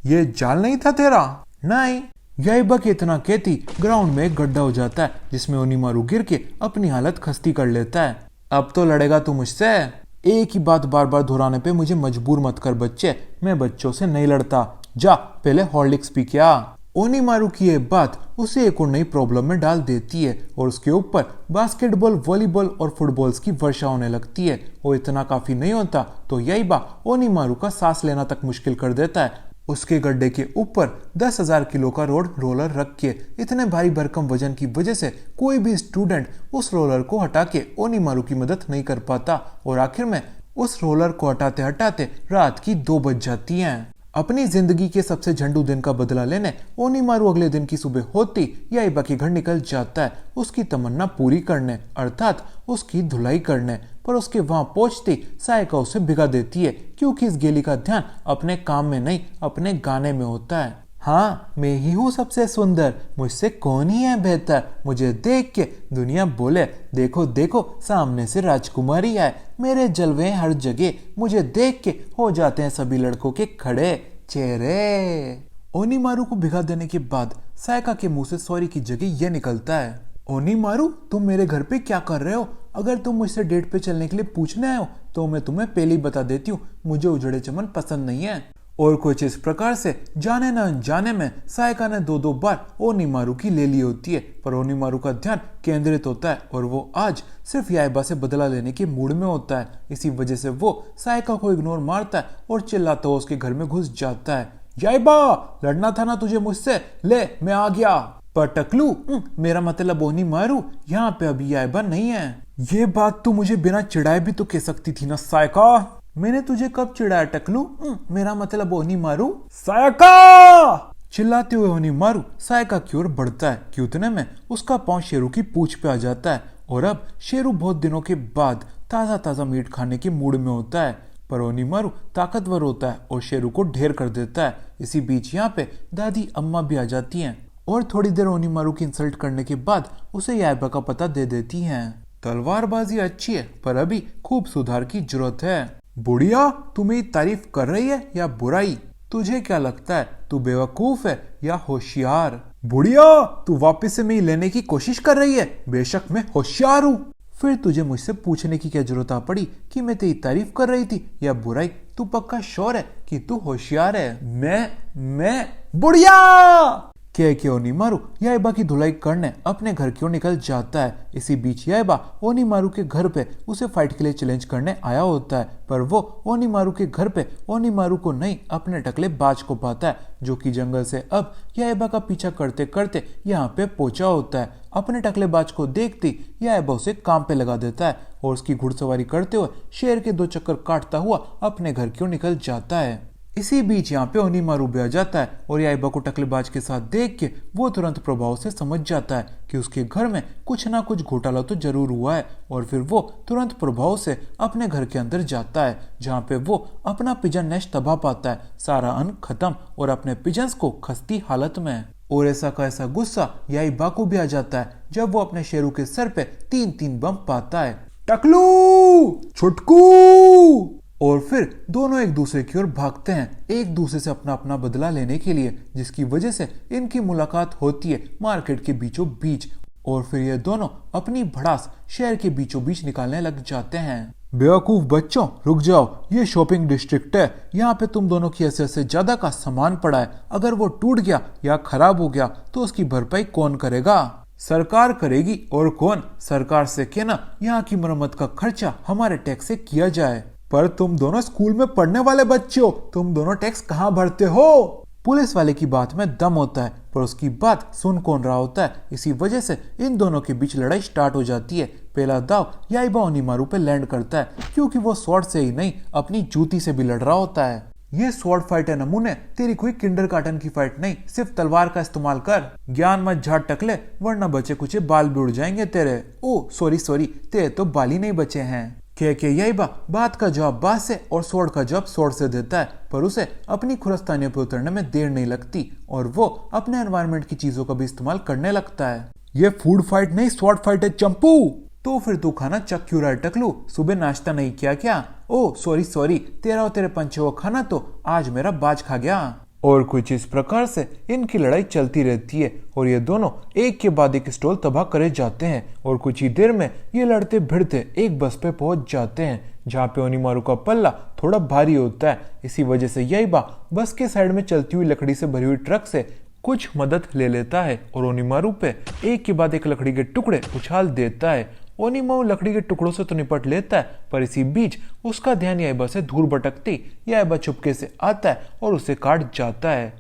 ये जाल नहीं था तेरा? नहीं। याइबा के इतना कहती ग्राउंड में एक गड्ढा हो जाता है, जिसमें ओनीमारू गिर के अपनी हालत खस्ती कर लेता है। अब तो लड़ेगा तू मुझसे? एक ही बात बार बार दोहराने पे मुझे मजबूर मत कर बच्चे, मैं बच्चों से नहीं लड़ता, जा पहले हॉर्लिक्स पी के आ। ओनीमारू की ये बात उसे एक और नई प्रॉब्लम में डाल देती है और उसके ऊपर बास्केटबॉल, वॉलीबॉल और फुटबॉल्स की वर्षा होने लगती है। और इतना काफी नहीं होता तो याइबा ओनीमारू का सांस लेना तक मुश्किल कर देता है। उसके गड्ढे के ऊपर 10,000 किलो का रोलर रख के इतने भारी भरकम वजन की वजह से कोई भी स्टूडेंट उस रोलर को हटा के ओनीमारू की मदद नहीं कर पाता और आखिर में उस रोलर को हटाते हटाते रात की 2 बज जाती हैं। अपनी जिंदगी के सबसे झंडू दिन का बदला लेने ओनीमारू अगले दिन की सुबह होती याइबा के घर निकल जाता है, उसकी तमन्ना पूरी करने, अर्थात उसकी धुलाई करने। पर उसके वहां पहुंचती सायका उसे भिगा देती है, क्योंकि इस गेली का ध्यान अपने काम में नहीं अपने गाने में होता है। हाँ मैं ही हूँ सबसे सुंदर, मुझसे कौन ही है बेहतर, मुझे देख के दुनिया बोले देखो देखो सामने से राजकुमारी आए, मेरे जलवे हर जगह, मुझे देख के हो जाते हैं सभी लड़कों के खड़े चेहरे। ओनीमारू को भिगा देने के बाद सायका के मुंह से सॉरी की जगह यह निकलता है, ओनीमारू तुम मेरे घर पे क्या कर रहे हो? अगर तुम मुझसे डेट पे चलने के लिए पूछने आए हो तो मैं तुम्हें पहले ही बता देती हूँ, मुझे उजड़े चमन पसंद नहीं है। और कुछ इस प्रकार से जाने न अनजाने में सायका ने 2-2 बार ओनीमारू की ले ली होती है। पर ओनीमारू का ध्यान केंद्रित होता है और वो आज सिर्फ याइबा से बदला लेने के मूड में होता है। इसी वजह से वो सायका को इग्नोर मारता है और चिल्लाता हुआ उसके घर में घुस जाता है, याइबा लड़ना था ना तुझे मुझसे, ले मैं आ गया। पर टकलू मेरा मतलब ओनीमारू, यहाँ पे अभी याइबा नहीं है। ये बात तू मुझे बिना चिढ़ाए भी तो कह सकती थी ना सायका। मैंने तुझे कब चिढ़ाया टकलू? मेरा मतलब ओनीमारू। सायका चिल्लाते हुए ओनीमारू सायका की ओर बढ़ता है कि उतने में उसका पांव शेरू की पूंछ पे आ जाता है और अब शेरू बहुत दिनों के बाद ताजा ताजा मीट खाने के मूड में होता है। पर ओनीमारू ताकतवर होता है और शेरू को ढेर कर देता है। इसी बीच यहाँ पे दादी अम्मा भी आ जाती हैं और थोड़ी देर ओनीमारू की इंसल्ट करने के बाद उसे याइबा का पता दे देती हैं। तलवारबाजी अच्छी है पर अभी खूब सुधार की जरूरत है। बुढ़िया, तू मेरी तारीफ कर रही है या बुराई? तुझे क्या लगता है, तू बेवकूफ है या होशियार? बुढ़िया, तू वापस से मैं लेने की कोशिश कर रही है? बेशक मैं होशियार हूँ। फिर तुझे मुझसे पूछने की क्या जरूरत आ पड़ी कि मैं तेरी तारीफ कर रही थी या बुराई? तू पक्का श्योर है कि तू होशियार है? मैं बुढ़िया कह के ओनीमारू याइबा की धुलाई करने अपने घर की ओर निकल जाता है। इसी बीच याइबा ओनीमारू के घर पे उसे फाइट के लिए चैलेंज करने आया होता है, पर वो ओनीमारू के घर पे ओनीमारू को नहीं अपने टकले बाज को पाता है, जो कि जंगल से अब याइबा का पीछा करते करते यहाँ पे पहुंचा होता है। अपने टकले बाज को देखते याइबा उसे काम पे लगा देता है और उसकी घुड़सवारी करते हुए शेर के 2 चक्कर काटता हुआ अपने घर की ओर निकल जाता है। इसी बीच यहाँ पे ओनीमारू भी आ जाता है और याइबा को टकलेबाज के साथ देख के वो तुरंत प्रभाव से समझ जाता है कि उसके घर में कुछ ना कुछ घोटाला तो जरूर हुआ है, और फिर वो तुरंत प्रभाव से अपने घर के अंदर जाता है, जहाँ पे वो अपना पिजन नेस्ट तबाह पाता है, सारा अन्न खत्म और अपने पिजन्स को खस्ती हालत में। और ऐसा का ऐसा गुस्सा याइबा को भी आ जाता है जब वो अपने शेरू के सर पे 3-3 बम पाता है। टकलू, छुटकू। और फिर दोनों एक दूसरे की ओर भागते हैं, एक दूसरे से अपना अपना बदला लेने के लिए, जिसकी वजह से इनकी मुलाकात होती है मार्केट के बीचों बीच। और फिर ये दोनों अपनी भड़ास शहर के बीचों बीच निकालने लग जाते हैं। बेवकूफ बच्चों, रुक जाओ, ये शॉपिंग डिस्ट्रिक्ट है, यहाँ पे तुम दोनों की ऐसे से ज्यादा का सामान पड़ा है। अगर वो टूट गया या खराब हो गया तो उसकी भरपाई कौन करेगा? सरकार करेगी। और कौन? सरकार से कहना यहाँ की मरम्मत का खर्चा हमारे टैक्स से किया जाए। पर तुम दोनों स्कूल में पढ़ने वाले बच्चे हो, तुम दोनों टैक्स कहाँ भरते हो? पुलिस वाले की बात में दम होता है पर उसकी बात सुन कौन रहा होता है। इसी वजह से इन दोनों के बीच लड़ाई स्टार्ट हो जाती है। पहला दाव याइबा ओनीमारू पे लैंड करता है, क्योंकि वो स्वॉर्ड से ही नहीं अपनी जूती से भी लड़ रहा होता है। ये स्वॉर्ड फाइट है नमूने, तेरी कोई किंडरगार्टन की फाइट नहीं, सिर्फ तलवार का इस्तेमाल कर। ज्ञान मत झाड़ टकले, वरना बचे कुछ बाल भी उड़ जाएंगे तेरे। ओ सॉरी, तेरे तो बाल ही नहीं बचे हैं। कह के याइबा बात का जवाब बात से और स्वॉर्ड का जवाब स्वॉर्ड से देता है, पर उसे अपनी खुरस्तानियों पर उतरने में देर नहीं लगती और वो अपने एनवायरनमेंट की चीजों का भी इस्तेमाल करने लगता है। ये फूड फाइट नहीं, स्वॉर्ड फाइट है चंपू। तो फिर तू खाना चक क्यों रहा है टकलू? सुबह नाश्ता नहीं किया क्या? ओ सॉरी, तेरा और तेरे पंचे वो खाना तो आज मेरा बाज खा गया। और कुछ इस प्रकार से इनकी लड़ाई चलती रहती है और ये दोनों एक के बाद एक स्टॉल तबाह करे जाते हैं। और कुछ ही देर में ये लड़ते भिड़ते एक बस पे पहुंच जाते हैं, जहाँ पे ओनीमारू का पल्ला थोड़ा भारी होता है। इसी वजह से याइबा बस के साइड में चलती हुई लकड़ी से भरी हुई ट्रक से कुछ मदद ले लेता है और ओनीमारू पे एक के बाद एक लकड़ी के टुकड़े उछाल देता है। ओनीमारू लकड़ी के टुकड़ों से तो निपट लेता है, पर इसी बीच उसका ध्यान याइबा से दूर भटकती याइबा चुपके से आता है और उसे काट जाता है।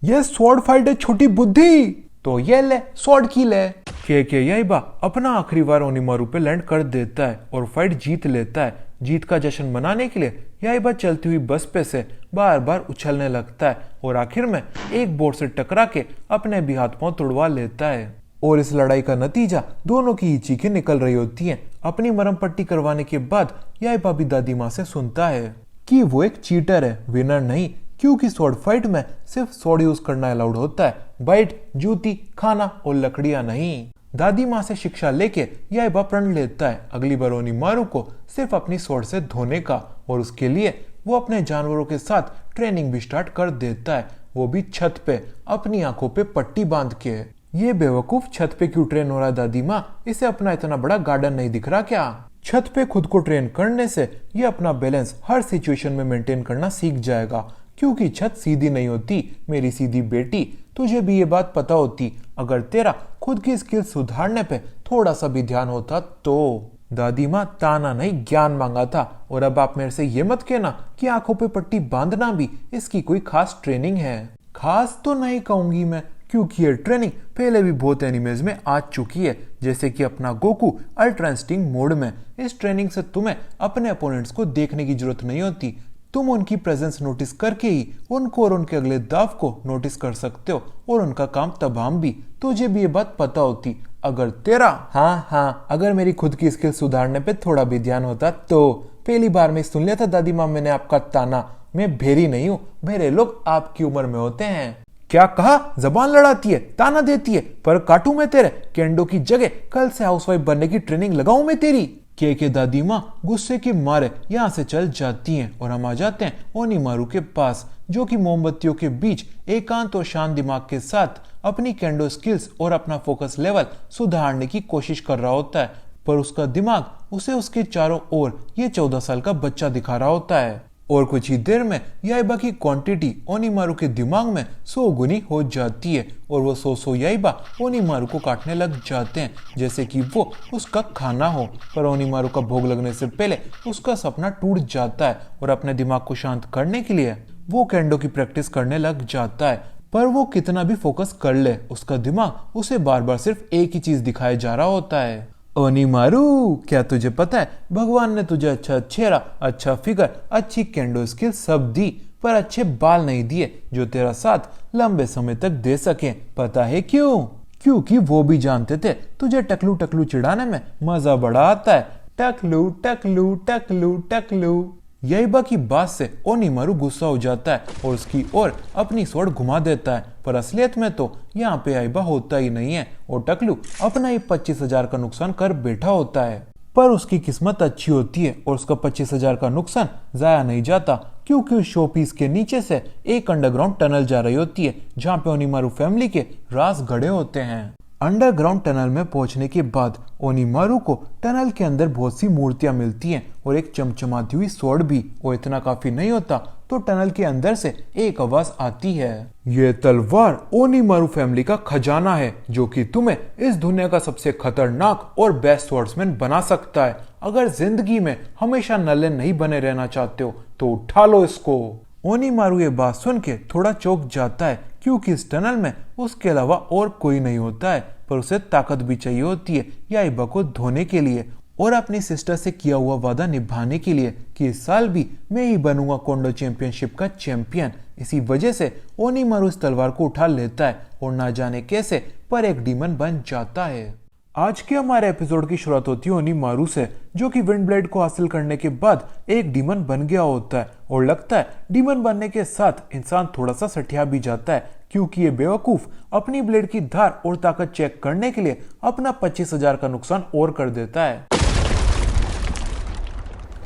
ये स्वॉर्ड फाइट है छोटी बुद्धि, तो ये ले स्वॉर्ड की ले। के याइबा अपना आखिरी बार ओनीमारू पे लैंड कर देता है और फाइट जीत लेता है। जीत का जश्न मनाने के लिए याइबा चलती हुई बस पे से बार बार उछलने लगता है और आखिर में एक बोर्ड से टकरा के अपने भी हाथ पांव तुड़वा लेता है। और इस लड़ाई का नतीजा दोनों की ही चीखें निकल रही होती हैं। अपनी मरहम पट्टी करवाने के बाद याइबा भी दादी माँ से सुनता है कि वो एक चीटर है, विनर नहीं, क्योंकि स्वॉर्ड फाइट में सिर्फ स्वॉर्ड यूज करना अलाउड होता है, बाइट, जूती, खाना और लकड़ियां नहीं। दादी माँ से शिक्षा लेके याइबा प्रण लेता है अगली बार ओनीमारू को सिर्फ अपनी स्वॉर्ड से धोने का, और उसके लिए वो अपने जानवरों के साथ ट्रेनिंग भी स्टार्ट कर देता है, वो भी छत पे अपनी आंखों पे पट्टी बांध के। ये बेवकूफ छत पे क्यों ट्रेन हो रहा है दादी माँ? इसे अपना इतना बड़ा गार्डन नहीं दिख रहा क्या? छत पे खुद को ट्रेन करने से ये अपना बैलेंस हर सिचुएशन में मेंटेन करना सीख जाएगा, क्योंकि छत सीधी नहीं होती मेरी सीधी बेटी। तुझे भी ये बात पता होती अगर तेरा खुद की स्किल सुधारने पे थोड़ा सा भी ध्यान होता तो। दादी माँ ताना नहीं ज्ञान मांगा था, और अब आप मेरे से ये मत कहना कि आंखों पे पट्टी बांधना भी इसकी कोई खास ट्रेनिंग है। खास तो नहीं कहूंगी मैं, क्योंकि ये ट्रेनिंग पहले भी बहुत एनिमेज में आ चुकी है, जैसे कि अपना गोकू अल्ट्रा इंस्टिंक्ट मोड में। इस ट्रेनिंग से तुम्हें अपने अपोनेंट्स को देखने की जरूरत नहीं होती, तुम उनकी प्रेजेंस नोटिस करके ही उनको और उनके अगले दाव को नोटिस कर सकते हो, और उनका काम तमाम भी। तुझे भी ये बात पता होती अगर तेरा हाँ अगर मेरी खुद की स्किल सुधारने पे थोड़ा भी ध्यान होता तो। पहली बार में सुन लिया था दादी माँ मैंने आपका ताना। मैं भेरी नहीं हूँ, भेरे लोग आपकी उम्र में होते हैं। क्या कहा? जबान लड़ाती है, ताना देती है, पर काटू मैं तेरे केंडो की जगह कल से हाउसवाइफ बनने की ट्रेनिंग लगाऊं मैं तेरी। के दादी माँ गुस्से के मारे यहाँ से चल जाती हैं और हम आ जाते हैं ओनीमारू के पास, जो कि मोमबत्तियों के बीच एकांत और शांत दिमाग के साथ अपनी केंडो स्किल्स और अपना फोकस लेवल सुधारने की कोशिश कर रहा होता है। पर उसका दिमाग उसे उसके चारों ओर ये 14 साल का बच्चा दिखा रहा होता है। और कुछ ही देर में याइबा की क्वांटिटी ओनीमारू के दिमाग में 100 गुनी हो जाती है और वो 100 याइबा ओनीमारू को काटने लग जाते हैं जैसे कि वो उसका खाना हो। पर ओनीमारू का भोग लगने से पहले उसका सपना टूट जाता है और अपने दिमाग को शांत करने के लिए वो केंडो की प्रैक्टिस करने लग जाता है। पर वो कितना भी फोकस कर ले उसका दिमाग उसे बार बार सिर्फ एक ही चीज दिखाया जा रहा होता है। ओनीमारू, क्या तुझे पता है भगवान ने तुझे अच्छा चेहरा, अच्छा फिगर, अच्छी केंडो स्किल सब दी, पर अच्छे बाल नहीं दिए जो तेरा साथ लंबे समय तक दे सके। पता है क्यों? क्योंकि वो भी जानते थे तुझे टकलू टकलू चिढ़ाने में मजा बड़ा आता है। टकलू टकलू टकलू टकलू। याइबा की बात से ओनीमारू गुस्सा हो जाता है और उसकी ओर अपनी स्वord घुमा देता है। पर असलियत में तो यहाँ पे याइबा होता ही नहीं है और टकलू अपना ही 25,000 का नुकसान कर बैठा होता है। पर उसकी किस्मत अच्छी होती है और उसका 25,000 का नुकसान जाया नहीं जाता, क्योंकि उस शो पीस के नीचे से एक अंडरग्राउंड टनल जा रही होती है जहाँ पे ओनीमारू फैमिली के राज गड़े होते हैं। अंडरग्राउंड टनल में पहुंचने के बाद ओनीमारू को टनल के अंदर बहुत सी मूर्तियां मिलती हैं और एक चमचमाती हुई स्वॉर्ड भी। और इतना काफी नहीं होता तो टनल के अंदर से एक आवाज आती है, ये तलवार ओनीमारू फैमिली का खजाना है जो कि तुम्हें इस दुनिया का सबसे खतरनाक और बेस्ट स्वॉर्ड्समैन बना सकता है। अगर जिंदगी में हमेशा नल्ले नहीं बने रहना चाहते हो तो उठा लो इसको। ओनीमारू ये बात सुन के थोड़ा चौंक जाता है, क्योंकि इस टनल में उसके अलावा और कोई नहीं होता है। पर उसे ताकत भी चाहिए होती है याइबा को धोने के लिए और अपनी सिस्टर से किया हुआ वादा निभाने के लिए कि इस साल भी मैं ही बनूंगा कोंडो चैंपियनशिप का चैंपियन। इसी वजह से ओनीमारू इस तलवार को उठा लेता है और ना जाने कैसे पर एक डीमन बन जाता है। आज के हमारे एपिसोड की शुरुआत होती है ओनीमारू से, जो कि विंड ब्लेड को हासिल करने के बाद एक डीमन बन गया होता है। और लगता है डीमन बनने के साथ इंसान थोड़ा सा सठिया भी जाता है, क्योंकि ये बेवकूफ अपनी ब्लेड की धार और ताकत चेक करने के लिए अपना 25,000 का नुकसान और कर देता है।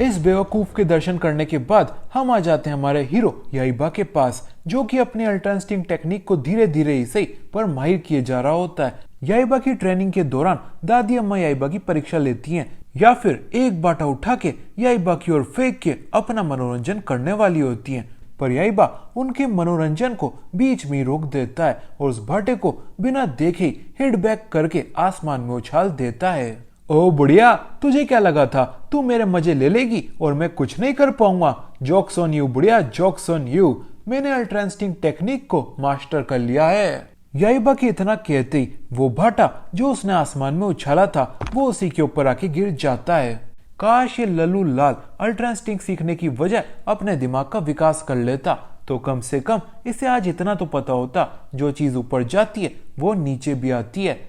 इस बेवकूफ के दर्शन करने के बाद हम आ जाते हैं हमारे हीरो याइबा के पास, जो कि अपने अल्ट्रा इंस्टिंक्ट टेक्निक को धीरे धीरे ही सही पर माहिर किए जा रहा होता है। याइबा की ट्रेनिंग के दौरान दादी अम्मा याइबा की परीक्षा लेती हैं या फिर एक बाटा उठा के याइबा की ओर फेंक के अपना मनोरंजन करने वाली होती हैं। पर याइबा उनके मनोरंजन को बीच में रोक देता है और उस बाटे को बिना देखे हिट बैक करके आसमान में उछाल देता है। ओ बुढ़िया, तुझे क्या लगा था तू मेरे मजे ले लेगी और मैं कुछ नहीं कर पाऊंगा? जोक्स ऑन यू बुढ़िया, जोक्स ऑन यू। मैंने अल्ट्रा इंस्टिंक्ट टेक्निक को मास्टर कर लिया है। याइबा के इतना कहते ही वो भाटा जो उसने आसमान में उछाला था वो उसी के ऊपर आके गिर जाता है। काश ये लल्लू लाल अल्ट्रा इंस्टिंक्ट सीखने की वजह अपने दिमाग का विकास कर लेता तो कम से कम इसे आज इतना तो पता होता, जो चीज ऊपर जाती है वो नीचे भी आती है।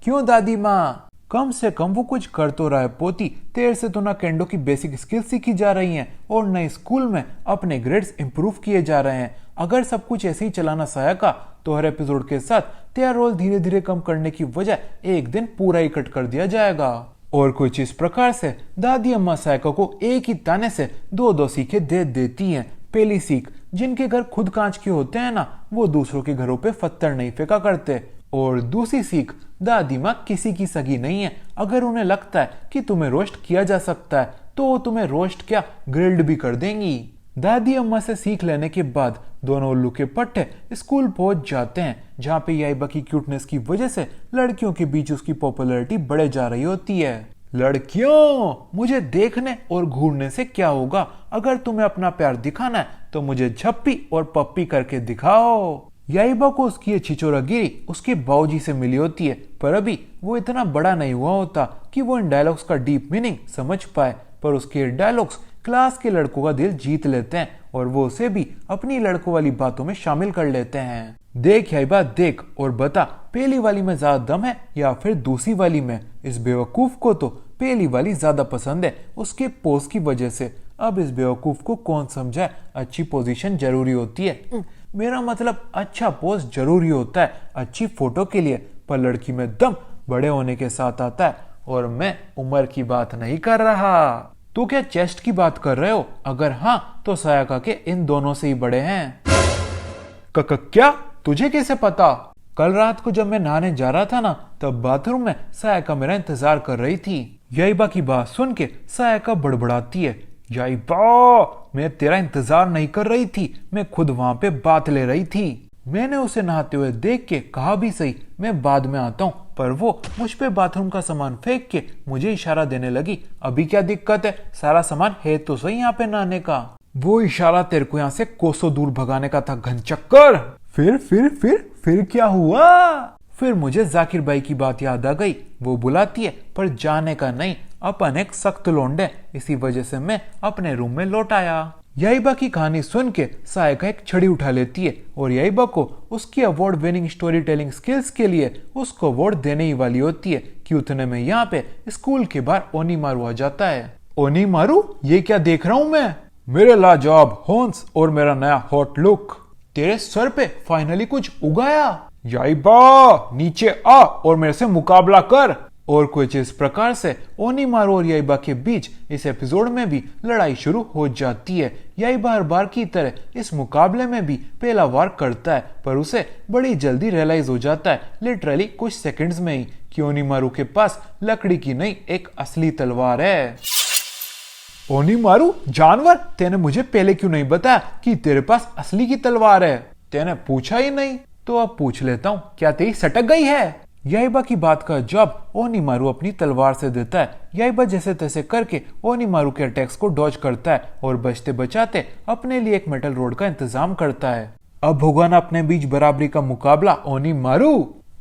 क्यों दादी माँ? कम से कम वो कुछ कर तो रहा है पोती, तेरे से तो ना केंडो की बेसिक स्किल सीखी जा रही हैं और नए स्कूल में अपने ग्रेड्स इंप्रूव किए जा रहे हैं। अगर सब कुछ ऐसे ही चलाना सायाका तो हर एपिसोड के साथ तेरा रोल धीरे धीरे कम करने की वजह एक दिन पूरा ही कट कर दिया जाएगा। और कुछ इस प्रकार से दादी अम्मा सायका को एक ही ताने से दो सीखें दे देती हैं। पहली सीख, जिनके घर खुद कांच के होते हैं ना, वो दूसरों के घरों पे पत्थर नहीं फेंका करते। और दूसरी सीख, दादी माँ किसी की सगी नहीं है। अगर उन्हें लगता है कि तुम्हें रोस्ट किया जा सकता है तो वो तुम्हें रोस्ट क्या ग्रिल्ड भी कर देंगी। दादी अम्मा से सीख लेने के बाद दोनों उल्लू के पट्टे स्कूल पहुंच जाते हैं, जहाँ पे याइबा की क्यूटनेस की वजह से लड़कियों के बीच उसकी पॉपुलैरिटी बढ़े जा रही होती है। लड़कियों, मुझे देखने और घूरने से क्या होगा? अगर तुम्हें अपना प्यार दिखाना है तो मुझे झप्पी और पप्पी करके दिखाओ। याइबा को उसकी छिचोरागिरी उसके बाऊजी से मिली होती है, पर अभी वो इतना बड़ा नहीं हुआ होता कि वो इन डायलॉग्स का डीप मीनिंग समझ पाए। पर उसके डायलॉग्स क्लास के लड़कों का दिल जीत लेते हैं और वो उसे भी अपनी लड़कों वाली बातों में शामिल कर लेते हैं। देख याइबा देख और बता, पहली वाली में ज्यादा दम है या फिर दूसरी वाली में। इस बेवकूफ को तो पहली वाली ज्यादा पसंद है उसके पोज की वजह से। अब इस बेवकूफ को कौन समझाए, अच्छी पोजीशन जरूरी होती है, मेरा मतलब अच्छा पोज जरूरी होता है अच्छी फोटो के लिए, पर लड़की में दम बड़े होने के साथ आता है। और मैं उम्र की बात नहीं कर रहा। तो क्या चेस्ट की बात कर रहे हो? अगर हाँ तो सायका के इन दोनों से ही बड़े हैं। क्या? तुझे कैसे पता? कल रात को जब मैं नहाने जा रहा था ना, तब बाथरूम में सायका मेरा इंतजार कर रही थी। याइबा की बात सुन के सायका बड़बड़ाती है, याइबा मैं तेरा इंतजार नहीं कर रही थी, मैं खुद वहां पे बात ले रही थी। मैंने उसे नहाते हुए देख के कहा भी सही मैं बाद में आता हूँ, पर वो मुझ पे बाथरूम का सामान फेंक के मुझे इशारा देने लगी। अभी क्या दिक्कत है, सारा सामान है तो सही यहाँ पे नहाने का। वो इशारा तेरे को यहाँ से कोसों दूर भगाने का था घनचक्कर। फिर क्या हुआ? फिर मुझे जाकिर भाई की बात याद आ गई। वो बुलाती है पर जाने का नहीं, अपन एक सख्त लोंडे, इसी वजह से मैं अपने रूम में लौट आया। याइबा की कहानी सुन के सायका एक छड़ी उठा लेती है और याइबा को उसकी award winning story telling skills के लिए उसको अवार्ड देने ही वाली होती है कि उतने में यहाँ पे स्कूल के बाहर ओनीमारू आ जाता है। ओनीमारू, ये क्या देख रहा हूँ मैं? मेरे लाजवाब हॉर्न्स और मेरा नया हॉट लुक। तेरे सर पे फाइनली कुछ उगाया। याइबा नीचे आ और मेरे से मुकाबला कर। और कुछ इस प्रकार से ओनीमारू और याइबा के बीच इस एपिसोड में भी लड़ाई शुरू हो जाती है। याइबा हर बार की तरह इस मुकाबले में भी पहला वार करता है, पर उसे बड़ी जल्दी रियलाइज हो जाता है, लिटरली कुछ सेकंड्स में ही, कि ओनीमारू के पास लकड़ी की नहीं एक असली तलवार है। ओनीमारू जानवर, तेने मुझे पहले क्यों नहीं बताया कि तेरे पास असली की तलवार है? तेने पूछा ही नहीं, तो अब पूछ लेता हूँ, क्या तेरी सटक गई है? याइबा की बात का जवाब ओनीमारू अपनी तलवार से देता है। याइबा जैसे तैसे करके ओनीमारू के अटैक्स को डॉज करता है और बचते बचाते अपने लिए एक मेटल रोड का इंतजाम करता है। अब होगा ना अपने बीच बराबरी का मुकाबला ओनीमारू।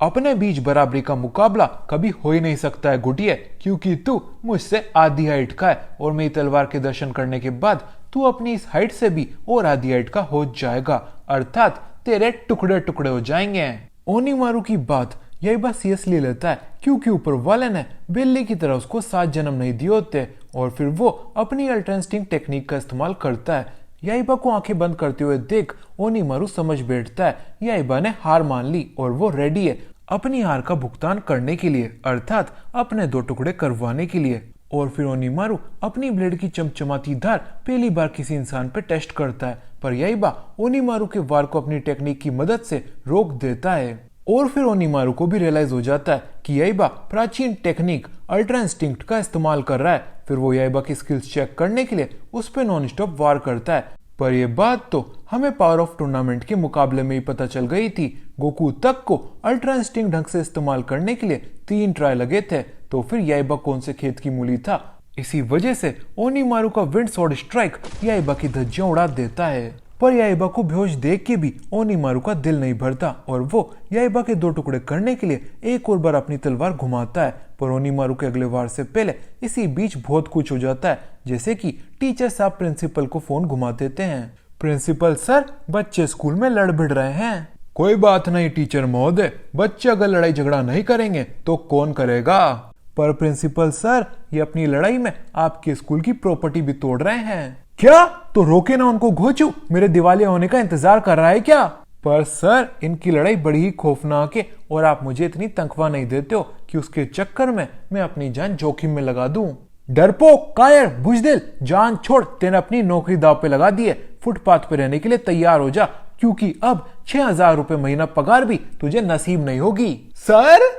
अपने बीच बराबरी का मुकाबला कभी हो ही नहीं सकता है गुटिये, क्योंकि तू मुझसे आधी हाइट का है और मेरी तलवार के दर्शन करने के बाद तू अपनी इस हाइट से भी और आधी हाइट का हो जाएगा, अर्थात तेरे टुकड़े टुकड़े हो जाएंगे। ओनीमारू की बात याइबा सीरियसली लेता है, क्योंकि ऊपर वाले ने बिल्ली की तरह उसको 7 जन्म नहीं दिए होते, और फिर वो अपनी अल्ट्रा इंस्टिंक्ट टेक्निक का इस्तेमाल करता है। याइबा को आंखें बंद करते हुए देख ओनीमारू समझ बैठता है याइबा ने हार मान ली और वो रेडी है अपनी हार का भुगतान करने के लिए, अर्थात अपने 2 टुकड़े करवाने के लिए। और फिर ओनीमारू अपनी ब्लेड की चमचमाती धार पहली बार किसी इंसान पे टेस्ट करता है, पर याइबा ओनीमारू के वार को अपनी टेक्निक की मदद से रोक देता है। और फिर ओनीमारू को भी रियलाइज हो जाता है कि याइबा प्राचीन टेक्निक अल्ट्रा इंस्टिंक्ट का इस्तेमाल कर रहा है। फिर वो याइबा की स्किल्स चेक करने के लिए उस पर नॉन स्टॉप वार करता है, पर यह बात तो हमें पावर ऑफ टूर्नामेंट के मुकाबले में ही पता चल गई थी। गोकू तक को अल्ट्रा इंस्टिंक्ट ढंग से इस्तेमाल करने के लिए 3 ट्राई लगे थे, तो फिर याइबा कौन से खेत की मूली था। इसी वजह से ओनीमारू का विंड स्वॉर्ड स्ट्राइक याइबा की धज्जियां उड़ा देता है, पर याइबा को बेहोश देख के भी ओनीमारू का दिल नहीं भरता और वो याइबा के 2 टुकड़े करने के लिए एक और बार अपनी तलवार घुमाता है। पर ओनीमारू के अगले वार से पहले इसी बीच बहुत कुछ हो जाता है, जैसे कि टीचर साहब प्रिंसिपल को फोन घुमा देते हैं। प्रिंसिपल सर, बच्चे स्कूल में लड़ भिड़ रहे हैं। कोई बात नहीं टीचर महोदय, बच्चे अगर लड़ाई झगड़ा नहीं करेंगे तो कौन करेगा? पर प्रिंसिपल सर, ये अपनी लड़ाई में आपके स्कूल की प्रॉपर्टी भी तोड़ रहे हैं। क्या? तो रोके ना उनको घोचू, मेरे दिवालिया होने का इंतजार कर रहा है क्या? पर सर, इनकी लड़ाई बड़ी ही खौफनाक है और आप मुझे इतनी तनख्वाह नहीं देते हो कि उसके चक्कर में मैं अपनी जान जोखिम में लगा दूं। डरपोक, कायर, बुजदिल, जान छोड़, तेने अपनी नौकरी दाव पे लगा दी है। फुटपाथ पे रहने के लिए तैयार हो जा, क्योंकि अब 6000 रुपए महीना पगार भी तुझे नसीब नहीं होगी। सर!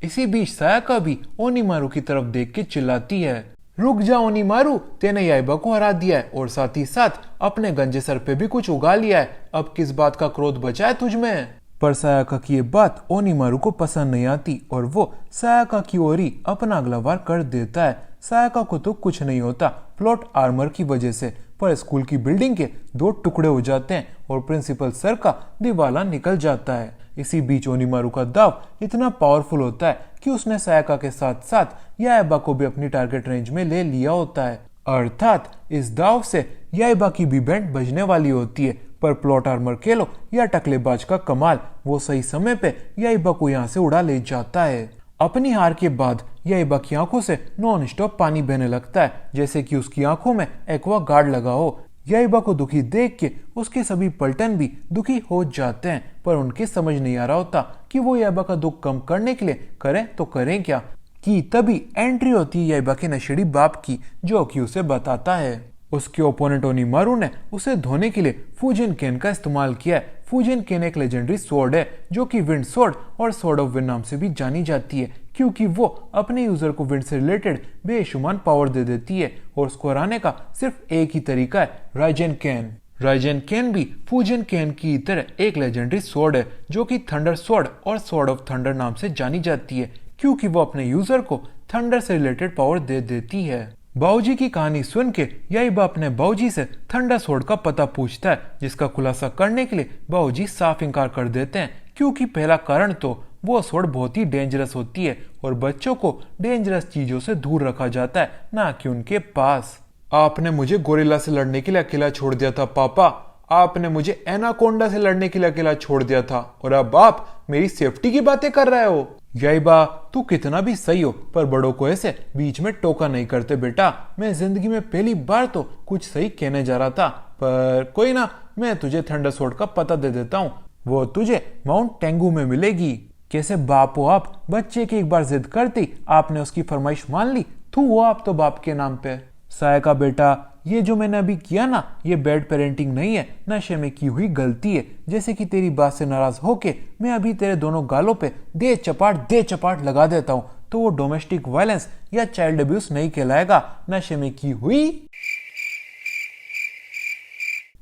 इसी बीच सायका भी ओनीमारू की तरफ देख के चिल्लाती है, रुक जा ओनीमारू, तेने याइबा को हरा दिया है और साथ ही साथ अपने गंजे सर पे भी कुछ उगा लिया है। अब किस बात का क्रोध बचा है तुझ में? पर सायका की ये बात ओनीमारू को पसंद नहीं आती और वो सायका की ओर ही अपना अगला वार कर देता है। सायका को तो कुछ नहीं होता प्लॉट आर्मर की वजह से, पर स्कूल की बिल्डिंग के 2 टुकड़े हो जाते हैं और प्रिंसिपल सर का दिवाला निकल जाता है। इसी बीच ओनीमारू का दाव इतना पावरफुल होता है कि उसने सायका के साथ साथ याइबा को भी अपनी टारगेट रेंज में ले लिया होता है। अर्थात इस दाव से याइबा की भी बैंड बजने वाली होती है, पर प्लॉट आर्मर केलो या टकलेबाज का कमाल वो सही समय पे याइबा को यहाँ से उड़ा ले जाता है। अपनी हार के बाद याइबा की आंखों से नॉन स्टॉप पानी बहने लगता है, जैसे कि उसकी आंखों में एक्वा गार्ड लगा हो। याइबा को दुखी देख के उसके सभी पलटन भी दुखी हो जाते हैं, पर उनके समझ नहीं आ रहा होता कि वो याइबा का दुख कम करने के लिए करें तो करें क्या। कि तभी एंट्री होती है याइबा के नशेड़ी बाप की, जो कि उसे बताता है उसके ओपोनेंट ओनीमारू ने उसे धोने के लिए फूजिन केन का इस्तेमाल किया है। फूजिन केन एक लेजेंडरी स्वॉर्ड है जो कि विंड स्वॉर्ड और स्वॉर्ड ऑफ विंड नाम से भी जानी जाती है, क्योंकि वो अपने यूजर को विंड से रिलेटेड बेशुमार पावर दे देती है और उसको हराने का सिर्फ एक ही तरीका है, राइजेन केन। राइजेन केन भी फूजिन केन की तरह एक लेजेंडरी स्वॉर्ड है जो कि थंडर स्वॉर्ड और स्वॉर्ड ऑफ थंडर नाम से जानी जाती है, क्योंकि वो अपने यूजर को थंडर से रिलेटेड पावर दे देती है। बाऊजी की कहानी सुन के याइबा अपने बाऊजी से थंडर स्वॉर्ड का पता पूछता है, जिसका खुलासा करने के लिए बाऊजी साफ इनकार कर देते हैं, क्योंकि पहला कारण तो वो स्वॉर्ड बहुत ही डेंजरस होती है और बच्चों को डेंजरस चीजों से दूर रखा जाता है, ना कि उनके पास। आपने मुझे गोरिल्ला से लड़ने के लिए अकेला छोड़ दिया था पापा, आपने मुझे एनाकोंडा से लड़ने के लिए अकेला छोड़ दिया था, और अब आप मेरी सेफ्टी की बातें कर रहे हो। याइबा तू कितना भी सही हो, पर बड़ों को ऐसे बीच में टोका नहीं करते बेटा। मैं जिंदगी में पहली बार तो कुछ सही कहने जा रहा था, पर कोई ना, मैं तुझे थंडर स्वॉर्ड का पता दे देता हूँ। वो तुझे माउंट टेंगू में मिलेगी। कैसे बाप हो आप, बच्चे की एक बार जिद करती आपने उसकी फरमाइश मान ली। तू हो आप तो बाप के नाम पे। सायका बेटा, ये जो मैंने अभी किया ना, ये बैड पेरेंटिंग नहीं है, नशे में की हुई गलती है। जैसे कि तेरी बात से नाराज होके मैं अभी तेरे दोनों गालों पे दे चपाट लगा देता हूँ, तो वो डोमेस्टिक वायलेंस या चाइल्ड अब्यूज नहीं कहलाएगा, नशे में की हुई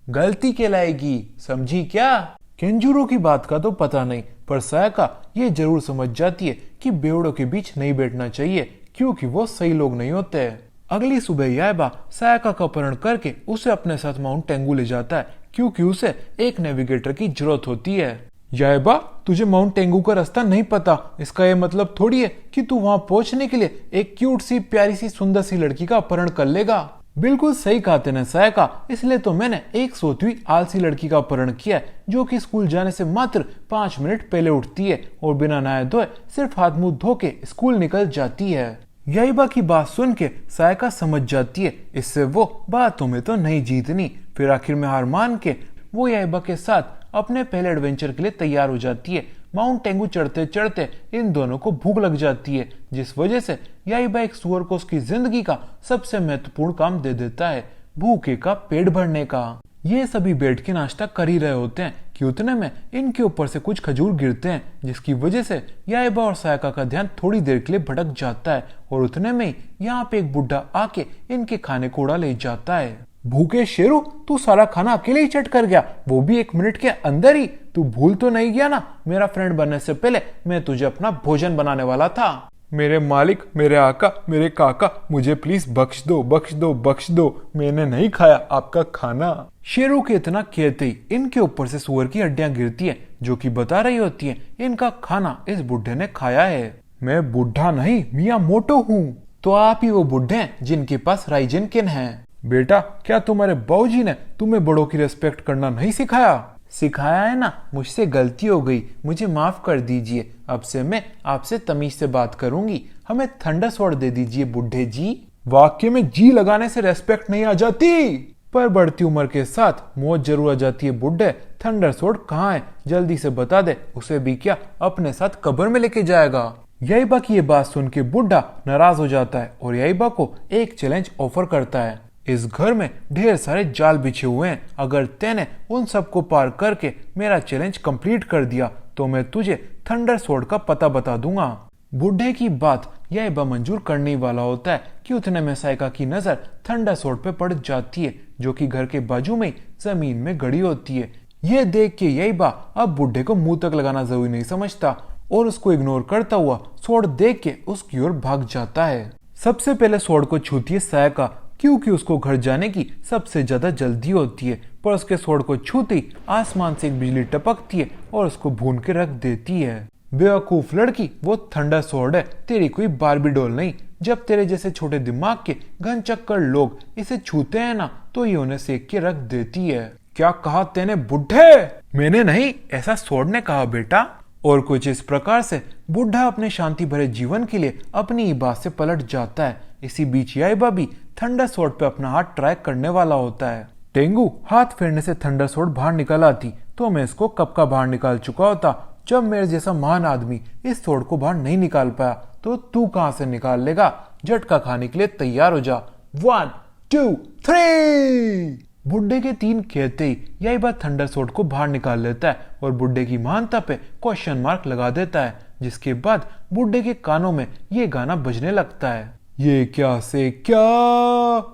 गलती कहलाएगी, समझी क्या। केंजुरो की बात का तो पता नहीं, पर सायका ये जरूर समझ जाती है कि बेवड़ों के बीच नहीं बैठना चाहिए, क्योंकि वो सही लोग नहीं होते। अगली सुबह याइबा सायका का अपहरण करके उसे अपने साथ माउंट टेंगू ले जाता है, क्योंकि उसे एक नेविगेटर की जरूरत होती है। याइबा तुझे माउंट टेंगू का रास्ता नहीं पता, इसका ये मतलब थोड़ी है कि तू वहां पहुंचने के लिए एक क्यूट सी प्यारी सी सुंदर सी लड़की का अपहरण कर लेगा। बिल्कुल सही कहा तेने सायका, इसलिए तो मैंने एक सोती हुई आलसी लड़की का अपहरण किया है, जो कि स्कूल जाने से मात्र 5 मिनट पहले उठती है और बिना नहाए धोए सिर्फ हाथ मुंह धो के स्कूल निकल जाती है। याइबा की बात सुन के सायका समझ जाती है इससे वो बातों में तो नहीं जीतनी। फिर आखिर में हार मान के वो याइबा के साथ अपने पहले एडवेंचर के लिए तैयार हो जाती है। माउंट टेंगू चढ़ते चढ़ते इन दोनों को भूख लग जाती है, जिस वजह से याइबा एक सुअर को उसकी जिंदगी का सबसे महत्वपूर्ण काम दे देता है, भूखे का पेट भरने का। ये सभी बैठ के नाश्ता कर ही रहे होते हैं कि उतने में इनके ऊपर से कुछ खजूर गिरते हैं, जिसकी वजह से याइबा और सायका का ध्यान थोड़ी देर के लिए भटक जाता है और उतने में ही यहाँ पे एक बुढ़ा आके इनके खाने को उड़ा ले जाता है। भूखे शेरू, तू सारा खाना अकेले ही चट कर गया, वो भी 1 मिनट के अंदर ही। तू भूल तो नहीं गया ना, मेरा फ्रेंड बनने से पहले मैं तुझे अपना भोजन बनाने वाला था। मेरे मालिक, मेरे आका, मेरे काका, मुझे प्लीज बख्श दो, बख्श दो, बख्श दो, मैंने नहीं खाया आपका खाना। शेरू के इतना कहते ही इनके ऊपर से सुअर की हड्डियां गिरती हैं, जो कि बता रही होती हैं इनका खाना इस बुढ़े ने खाया है। मैं बुढ़ा नहीं, मियाँ मोटो हूँ। तो आप ही वो बुढ़े हैं जिनके पास राइजेन केन है। बेटा, क्या तुम्हारे बाबूजी ने तुम्हें बड़ों की रेस्पेक्ट करना नहीं सिखाया? सिखाया है ना, मुझसे गलती हो गई, मुझे माफ कर दीजिए। अब से मैं आपसे तमीज से बात करूंगी। हमें थंडर स्वॉर्ड दे दीजिए बुढ़े जी। वाक्य में जी लगाने से रेस्पेक्ट नहीं आ जाती, पर बढ़ती उम्र के साथ मौत जरूर आ जाती है बुढ़े। थंडर स्वॉर्ड कहाँ है, जल्दी से बता दे, उसे भी क्या अपने साथ कब्र में लेके जाएगा। याइबा की ये बात सुन के बुढ़ा नाराज हो जाता है और याइबा को एक चैलेंज ऑफर करता है। इस घर में ढेर सारे जाल बिछे हुए हैं, अगर तैने उन सबको पार करके मेरा चैलेंज कंप्लीट कर दिया तो मैं तुझे थंडर स्वॉर्ड का पता बता दूंगा। बुढ़े की बात याइबा मंजूर करने वाला होता है कि उतने में सायका की नजर थंडर स्वॉर्ड पे पड़ जाती है, जो कि घर के बाजू में जमीन में गड़ी होती है। यह देख के याइबा अब बुढ़े को मुंह तक लगाना जरूरी नहीं समझता और उसको इग्नोर करता हुआ स्वॉर्ड देख के उसकी ओर भाग जाता है। सबसे पहले स्वॉर्ड को छूती है सायका, क्योंकि उसको घर जाने की सबसे ज्यादा जल्दी होती है, पर उसके स्वॉर्ड को छूती आसमान से एक बिजली टपकती है और उसको भून के रख देती है। बेवकूफ लड़की, वो थंडर स्वॉर्ड है, तेरी कोई बारबी डॉल नहीं। जब तेरे जैसे छोटे दिमाग के घन चक्कर लोग इसे छूते हैं ना तो ये उन्हें सेक के रख देती है। क्या कहा तेने बुढ़े? मैंने नहीं, ऐसा स्वॉर्ड ने कहा बेटा। और कुछ इस प्रकार से बुढ़ा अपने शांति भरे जीवन के लिए अपनी ही बात से पलट जाता है। इसी बीच याइबा भी थंडर स्वॉर्ड पे अपना हाथ ट्राई करने वाला होता है। टेंगू हाथ फेरने से थंडर स्वॉर्ड बाहर निकल आती तो मैं इसको कब का बाहर निकाल चुका होता। जब मेरे जैसा महान आदमी इस स्वॉर्ड को बाहर नहीं निकाल पाया तो तू कहां से निकाल लेगा? झटका खाने के लिए तैयार हो जा। 1 2 3। बुड्ढे के 3 कहते ही याइबा थंडर स्वॉर्ड को बाहर निकाल लेता है और बुड्ढे की महानता पे क्वेश्चन मार्क लगा देता है, जिसके बाद बुड्ढे के कानों में ये गाना बजने लगता है। ये क्या से क्या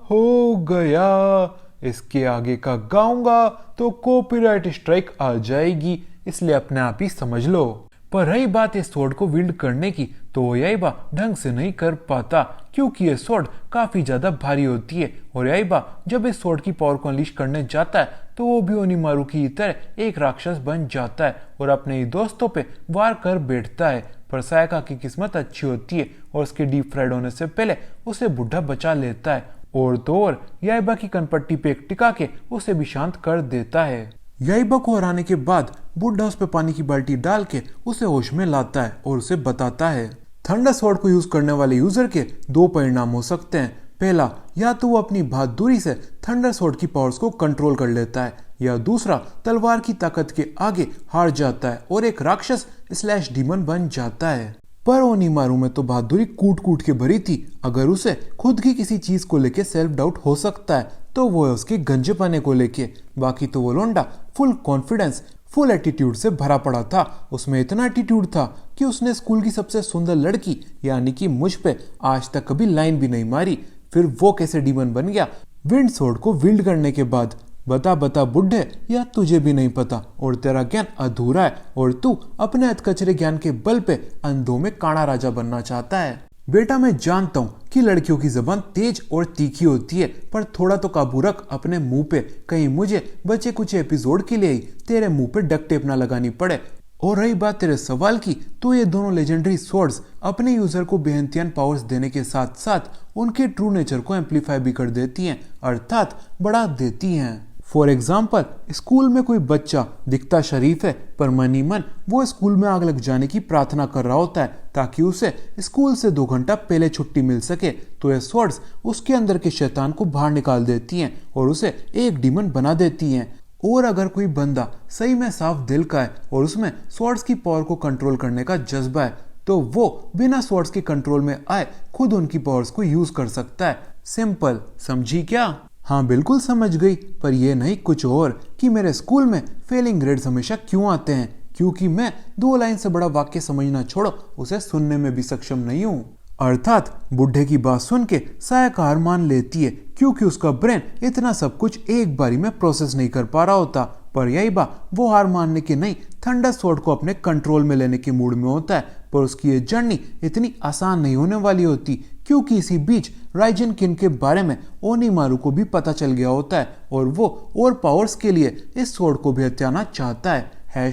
हो गया, इसके आगे का गाऊंगा तो कॉपीराइट स्ट्राइक आ जाएगी, इसलिए अपने आप ही समझ लो। पर रही बात इस स्वॉर्ड को विल्ड करने की तो याइबा ढंग से नहीं कर पाता क्योंकि ये स्वॉर्ड काफी ज्यादा भारी होती है। और याइबा जब इस स्वॉर्ड की पावर को अनलीश करने जाता है तो वो भी ओनीमारू की तरह एक राक्षस बन जाता है और अपने ही दोस्तों पे वार कर बैठता है। पर सायका की किस्मत अच्छी होती है और उसके डीप फ्राइड होने से पहले उसे बुढ़ा बचा लेता है और तो और याइबा की कनपट्टी पे एक टिका के उसे भी शांत कर देता है। याइबा को हराने के बाद बुढ़ा उस पे पानी की बाल्टी डाल के उसे होश में लाता है और उसे बताता है थंडर स्वॉर्ड को यूज करने वाले यूजर के 2 परिणाम हो सकते हैं। पहला, या तो वो अपनी बहादुरी से थंडर स्वॉर्ड की पावर्स को कंट्रोल कर लेता है, या दूसरा तलवार की ताकत के आगे हार जाता है और एक राक्षस / डीमन बन जाता है। पर ओनीमारू में तो बहादुरी कूट कूट के भरी थी। अगर उसे खुद की किसी चीज को लेके सेल्फ डाउट हो सकता है तो वो है उसके गंजेपने को लेके। बाकी तो वो लोंडा फुल कॉन्फिडेंस फुल एटीट्यूड से भरा पड़ा था। उसमें इतना एटीट्यूड था कि उसने स्कूल की सबसे सुंदर लड़की यानी कि मुझ पे आज तक कभी लाइन भी नहीं मारी। फिर वो कैसे डीमन बन गया विंड स्वॉर्ड को विल्ड करने के बाद? बता बुढ़े, या तुझे भी नहीं पता और तेरा ज्ञान अधूरा है और तू अपने अधकचरे ज्ञान के बल पे अंधों में काना राजा बनना चाहता है। बेटा मैं जानता हूँ कि लड़कियों की जबान तेज और तीखी होती है, पर थोड़ा तो काबू रख अपने मुंह पे, कहीं मुझे बचे कुछ एपिसोड के लिए ही तेरे मुंह पे डक्ट टेप ना लगानी पड़े। और रही बात तेरे सवाल की, तो ये दोनों लेजेंडरी स्वॉर्ड्स अपने यूजर को बेहतियान पावर्स देने के साथ साथ उनके ट्रू नेचर को एम्पलीफाई भी कर देती हैं, अर्थात बढ़ा देती हैं। फॉर एग्जाम्पल, स्कूल में कोई बच्चा दिखता शरीफ है पर मनी मन वो स्कूल में आग लग जाने की प्रार्थना कर रहा होता है ताकि उसे स्कूल से 2 घंटा पहले छुट्टी मिल सके, तो ये स्वॉर्ड्स उसके अंदर के शैतान को बाहर निकाल देती हैं और उसे एक डीमन बना देती हैं। और अगर कोई बंदा सही में साफ दिल का है और उसमें स्वॉर्ड्स की पावर को कंट्रोल करने का जज्बा है तो वो बिना स्वॉर्ड्स के कंट्रोल में आए खुद उनकी पावर्स को यूज कर सकता है। सिंपल, समझी क्या? हाँ बिल्कुल समझ गई, पर यह नहीं कुछ और कि मेरे स्कूल में फेलिंग ग्रेड्स हमेशा क्यों आते हैं, क्योंकि मैं 2 लाइन से बड़ा वाक्य समझना छोड़ो उसे सुनने में भी सक्षम नहीं हूँ। अर्थात बुढ़े की बात सुन के सायका हार मान लेती है क्योंकि उसका ब्रेन इतना सब कुछ एक बारी में प्रोसेस नहीं कर पा रहा होता। पर याइबा वो हार मानने की नहीं, थंडर स्वॉर्ड को अपने कंट्रोल में लेने के मूड में होता है, पर उसकी ये जर्नी इतनी आसान नहीं होने वाली होती क्योंकि इसी बीच राइजन किन के बारे में ओनीमारू को भी पता चल गया होता है और वो और पावर्स के लिए इस स्वॉर्ड को भी हथियाना चाहता है।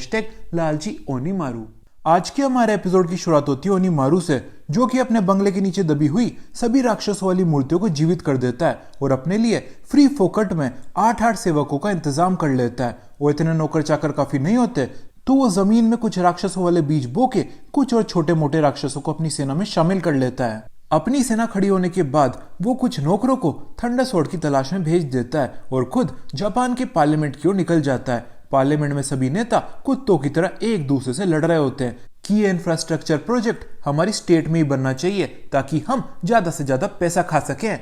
#लालची ओनीमारू। आज के हमारे एपिसोड की शुरुआत होती है ओनीमारू से, जो कि अपने बंगले के नीचे दबी हुई सभी राक्षसों वाली मूर्तियों को जीवित कर देता है और अपने लिए फ्री फोकट में 8 सेवकों का इंतजाम कर लेता है। वो इतने नौकर चाकर काफी नहीं होते तो वो जमीन में कुछ राक्षसों वाले बीज बो के कुछ और छोटे मोटे राक्षसों को अपनी सेना में शामिल कर लेता है। अपनी सेना खड़ी होने के बाद वो कुछ नौकरों को थंडर स्वॉर्ड की तलाश में भेज देता है और खुद जापान के पार्लियामेंट की ओर निकल जाता है। पार्लियामेंट में सभी नेता कुत्तों की तरह एक दूसरे से लड़ रहे होते हैं कि ये इंफ्रास्ट्रक्चर प्रोजेक्ट हमारी स्टेट में ही बनना चाहिए ताकि हम ज्यादा से ज्यादा पैसा खा सके,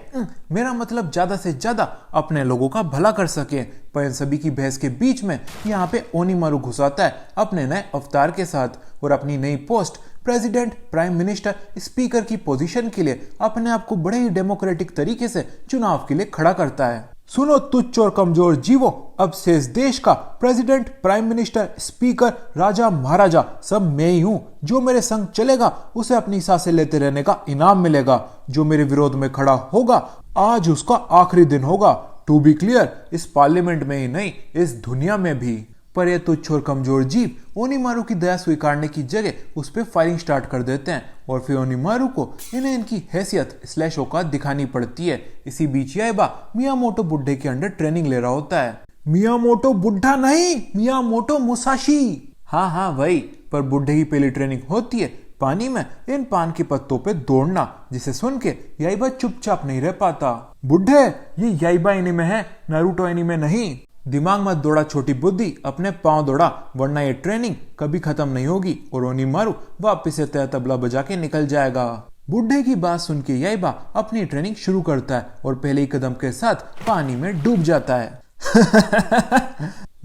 मेरा मतलब ज्यादा से ज्यादा अपने लोगों का भला कर सके। पर इन सभी की बहस के बीच में यहाँ पे ओनीमारू घुसाता है अपने नए अवतार के साथ और अपनी नई post president, prime minister, speaker की पोजीशन के लिए अपने आप को बड़े ही डेमोक्रेटिक तरीके से चुनाव के लिए खड़ा करता है। सुनो तुच्छ और कमजोर जीवो, अब से इस देश का प्रेसिडेंट, प्राइम मिनिस्टर, स्पीकर, राजा, महाराजा सब मैं ही हूँ। जो मेरे संग चलेगा उसे अपनी सांसें लेते रहने का इनाम मिलेगा। जो मेरे विरोध में खड़ा होगा आज उसका आखिरी दिन होगा। टू बी क्लियर, इस पार्लियामेंट में ही नहीं इस दुनिया में भी। पर यह तुच्छ और कमजोर जीव ओनीमारू की दया स्वीकारने की जगह उस पर फायरिंग स्टार्ट कर देते हैं और फिर ओनीमारू को इन्हें इनकी हैसियत / औकात दिखानी पड़ती है। इसी बीच याइबा मियामोटो बुड्ढे के अंडर ट्रेनिंग ले रहा होता है। मियामोटो बुड्ढा नहीं, मियामोटो मुसाशी। हाँ वही, पर बुड्ढे की पहली ट्रेनिंग होती है पानी में इन पान के पत्तों पे दौड़ना, जिसे सुन के याइबा चुपचाप नहीं रह पाता। बुड्ढे, ये याइबा एनीमे है, नारुतो एनीमे नहीं। दिमाग मत दौड़ा छोटी बुद्धि, अपने पांव दौड़ा, वरना ये ट्रेनिंग कभी खत्म नहीं होगी और ओनीमारू वापस से तय तबला बजा के निकल जाएगा। बुड्ढे की बात सुन के याइबा अपनी ट्रेनिंग शुरू करता है और पहले ही कदम के साथ पानी में डूब जाता है।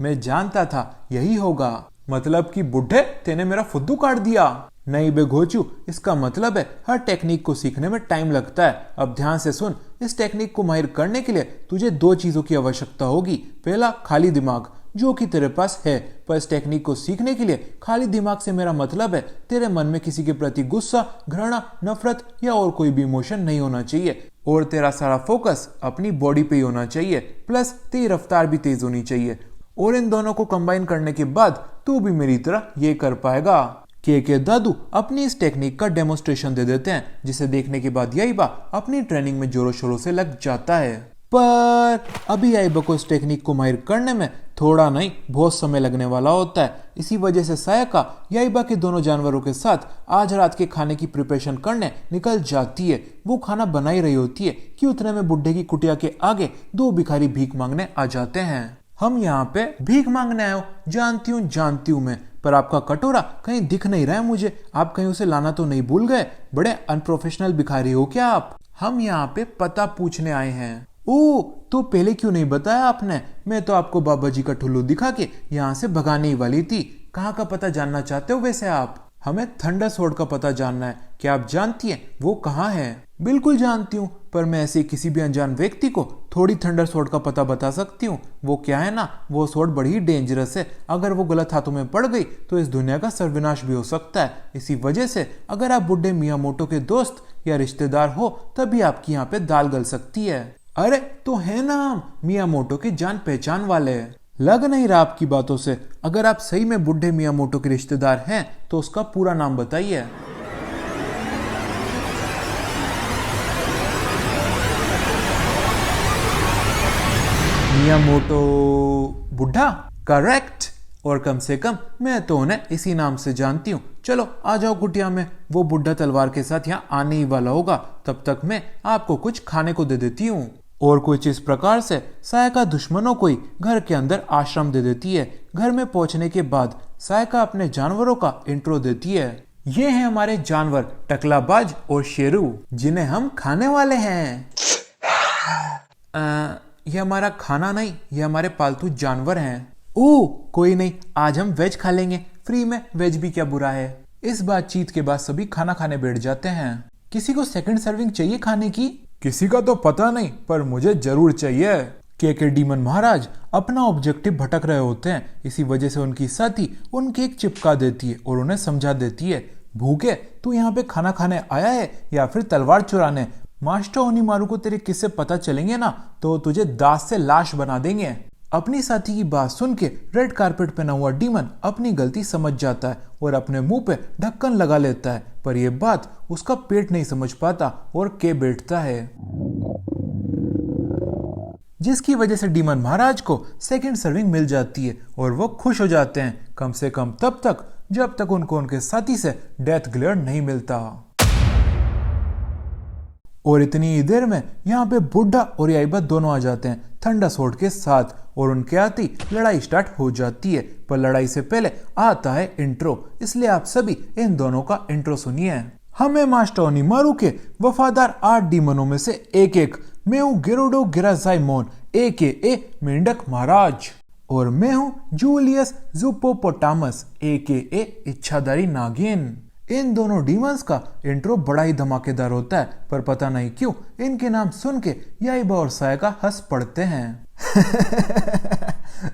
मैं जानता था यही होगा। मतलब कि बुड्ढे, तेने मेरा फुद्दू काट दिया। नहीं बे घोचू, इसका मतलब है हर टेक्निक को सीखने में टाइम लगता है। अब ध्यान से सुन, इस टेक्निक को माहिर करने के लिए तुझे 2 चीजों की आवश्यकता होगी। पहला, खाली दिमाग, जो कि तेरे पास है, पर इस टेक्निक को सीखने के लिए खाली दिमाग से मेरा मतलब है तेरे मन में किसी के प्रति गुस्सा, घृणा, नफरत या और कोई भी इमोशन नहीं होना चाहिए और तेरा सारा फोकस अपनी बॉडी पे ही होना चाहिए। प्लस तेरी रफ्तार भी तेज होनी चाहिए और इन दोनों को कंबाइन करने के बाद तू भी मेरी तरह ये कर पाएगा। के दादू अपनी इस टेक्निक का डेमोन्स्ट्रेशन दे देते हैं, जिसे देखने के बाद याइबा अपनी ट्रेनिंग में जोरों शोरों से लग जाता है। पर अभी याइबा को इस टेक्निक को माहिर करने में थोड़ा नहीं बहुत समय लगने वाला होता है। इसी वजह से सायाका याइबा के दोनों जानवरों के साथ आज रात के खाने की प्रिपरेशन करने निकल जाती है। वो खाना बना ही रही होती है कि उतने में बुड्ढे की कुटिया के आगे 2 भिखारी भीख मांगने आ जाते हैं। हम यहाँ पे भीख मांगने आए हो, जानती हूँ मैं, पर आपका कटोरा कहीं दिख नहीं रहा है मुझे। आप कहीं उसे लाना तो नहीं भूल गए? बड़े अनप्रोफेशनल भिखारी हो क्या आप? हम यहाँ पे पता पूछने आए हैं। ओ, तो पहले क्यों नहीं बताया आपने? मैं तो आपको बाबा जी का ठुल्लू दिखा के यहाँ से भगाने ही वाली थी। कहाँ का पता जानना चाहते हो वैसे आप? हमें थंडर सोर्ड का पता जानना है। क्या आप जानती हैं वो कहाँ है? बिल्कुल जानती हूँ, पर मैं ऐसे किसी भी अनजान व्यक्ति को थोड़ी थंडर सोर्ड का पता बता सकती हूँ। वो क्या है ना, वो सोर्ड बड़ी ही डेंजरस है। अगर वो गलत हाथों में पड़ गई तो इस दुनिया का सर्वनाश भी हो सकता है। इसी वजह से अगर आप बुड्ढे मियामोटो के दोस्त या रिश्तेदार हो तभी आपकी यहाँ पे दाल गल सकती है। अरे तो है ना हम मियामोटो के जान पहचान वाले। लग नहीं रहा आपकी बातों से। अगर आप सही में बुड्ढे मियामोटो के रिश्तेदार हैं तो उसका पूरा नाम बताइए। मियामोटो बुड्ढा? करेक्ट। और कम से कम मैं तो उन्हें इसी नाम से जानती हूँ। चलो आ जाओ कुटिया में। वो बुड्ढा तलवार के साथ यहाँ आने ही वाला होगा, तब तक मैं आपको कुछ खाने को दे देती हूँ। और कुछ इस प्रकार से सायाका दुश्मनों को ही घर के अंदर आश्रम दे देती है। घर में पहुंचने के बाद सायाका अपने जानवरों का इंट्रो देती है। ये हैं हमारे जानवर टकलाबाज और शेरू, जिन्हें हम खाने वाले हैं। ये हमारा खाना नहीं, ये हमारे पालतू जानवर हैं। ओह कोई नहीं, आज हम वेज खा लेंगे। फ्री में वेज भी क्या बुरा है। इस बातचीत के बाद सभी खाना खाने बैठ जाते हैं। किसी को सेकंड सर्विंग चाहिए खाने की? किसी का तो पता नहीं, पर मुझे जरूर चाहिए। के डीमन महाराज अपना ऑब्जेक्टिव भटक रहे होते हैं। इसी वजह से उनकी साथी उनके एक चिपका देती है और उन्हें समझा देती है, भूखे तू यहाँ पे खाना खाने आया है या फिर तलवार चुराने? मास्टर ओनीमारू को तेरे किस्से पता चलेंगे ना तो तुझे दास से लाश बना देंगे। अपनी साथी की बात सुन के रेड कारपेट पहना हुआ डीमन अपनी गलती समझ जाता है और अपने मुंह पे ढक्कन लगा लेता है, पर यह बात उसका पेट नहीं समझ पाता और के बैठता है, जिसकी वजह से डीमन महाराज को सेकंड सर्विंग मिल जाती है और वो खुश हो जाते हैं, कम से कम तब तक जब तक उनको उनके साथी से डेथ ग्लेयर नहीं मिलता। और इतनी ही देर में यहाँ पे बुड्ढा और याइबा दोनों आ जाते हैं थंडर सोर्ड के साथ और उनके आती लड़ाई स्टार्ट हो जाती है। पर लड़ाई से पहले आता है इंट्रो, इसलिए आप सभी इन दोनों का इंट्रो सुनिए। हमें मास्टर ओनीमारू के वफादार 8 डीमनों में से एक मैं हूँ गेरुडो गिराजाइमोन AKA मेंढक महाराज, और मैं हूँ जूलियस जुपोपोटामस AKA इच्छाधारी नागिन। इन दोनों डीमंस का इंट्रो बड़ा ही धमाकेदार होता है, पर पता नहीं क्यों इनके नाम सुन के याइबा और सायाका हंस पड़ते हैं।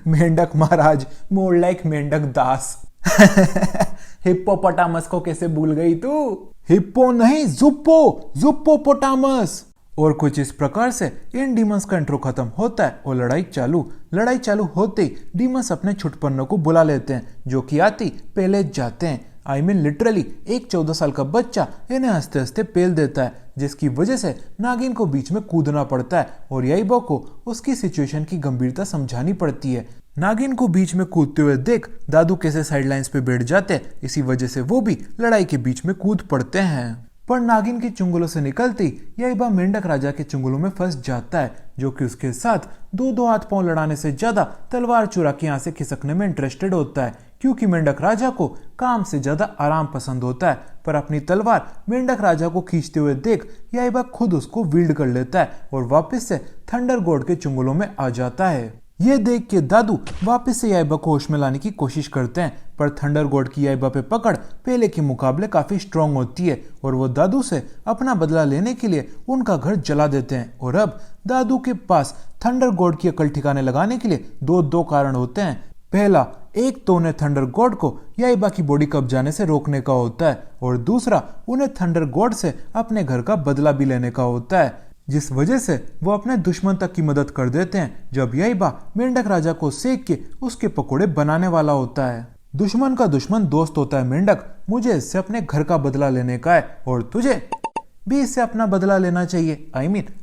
मेंढक महाराज, मोर लाइक मेंढक दास। हिप्पोपोटामस को कैसे भूल गई तू? हिप्पो नहीं, जुप्पोपोटामस। और कुछ इस प्रकार से इन डीमंस का इंट्रो खत्म होता है और लड़ाई चालू होते ही डीमंस अपने छुटपन्नों को बुला लेते हैं, जो कि आती पहले जाते हैं। लिटरली एक 14 साल का बच्चा इन्हें हंसते हंसते पेल देता है, जिसकी वजह से नागिन को बीच में कूदना पड़ता है और याइबा को उसकी सिचुएशन की गंभीरता समझानी पड़ती है। नागिन को बीच में कूदते हुए देख दादू कैसे साइडलाइंस पे बैठ जाते हैं, इसी वजह से वो भी लड़ाई के बीच में कूद पड़ते हैं। पर नागिन के चुंगलों से निकलती याइबा मेंढक राजा के चुंगलों में फंस जाता है, जो कि उसके साथ दो हाथ पांव लड़ाने से ज्यादा तलवार चुरा के यहाँ से खिसकने में इंटरेस्टेड होता है, क्योंकि मेंढक राजा को काम से ज्यादा आराम पसंद होता है। पर अपनी तलवार मेंढक राजा को खींचते हुए देख याइबा खुद उसको विल्ड कर लेता है और वापस से थंडर गॉड के चुंगलों में आ जाता है। ये देख के दादू वापस से याइबा को होश में लाने की कोशिश करते हैं, पर थंडर गॉड की याइबा पे पकड़ पहले के मुकाबले काफी स्ट्रांग होती है और वो दादू से अपना बदला लेने के लिए उनका घर जला देते हैं। और अब दादू के पास थंडर गॉड की अकल ठिकाने लगाने के लिए दो कारण होते हैं। पहला, एक तो उन्हें थंडर गॉड को याइबा की बॉडी कब जाने से रोकने का होता है और दूसरा उन्हें थंडर गॉड से अपने घर का बदला भी लेने का होता है, जिस वजह से वो अपने दुश्मन तक की मदद कर देते हैं जब याइबा मेंढक राजा को सेक के उसके पकोड़े बनाने वाला होता है। दुश्मन का दुश्मन दोस्त होता है मेंढक, मुझे इससे अपने घर का बदला लेने का है और तुझे भी इससे अपना बदला लेना चाहिए।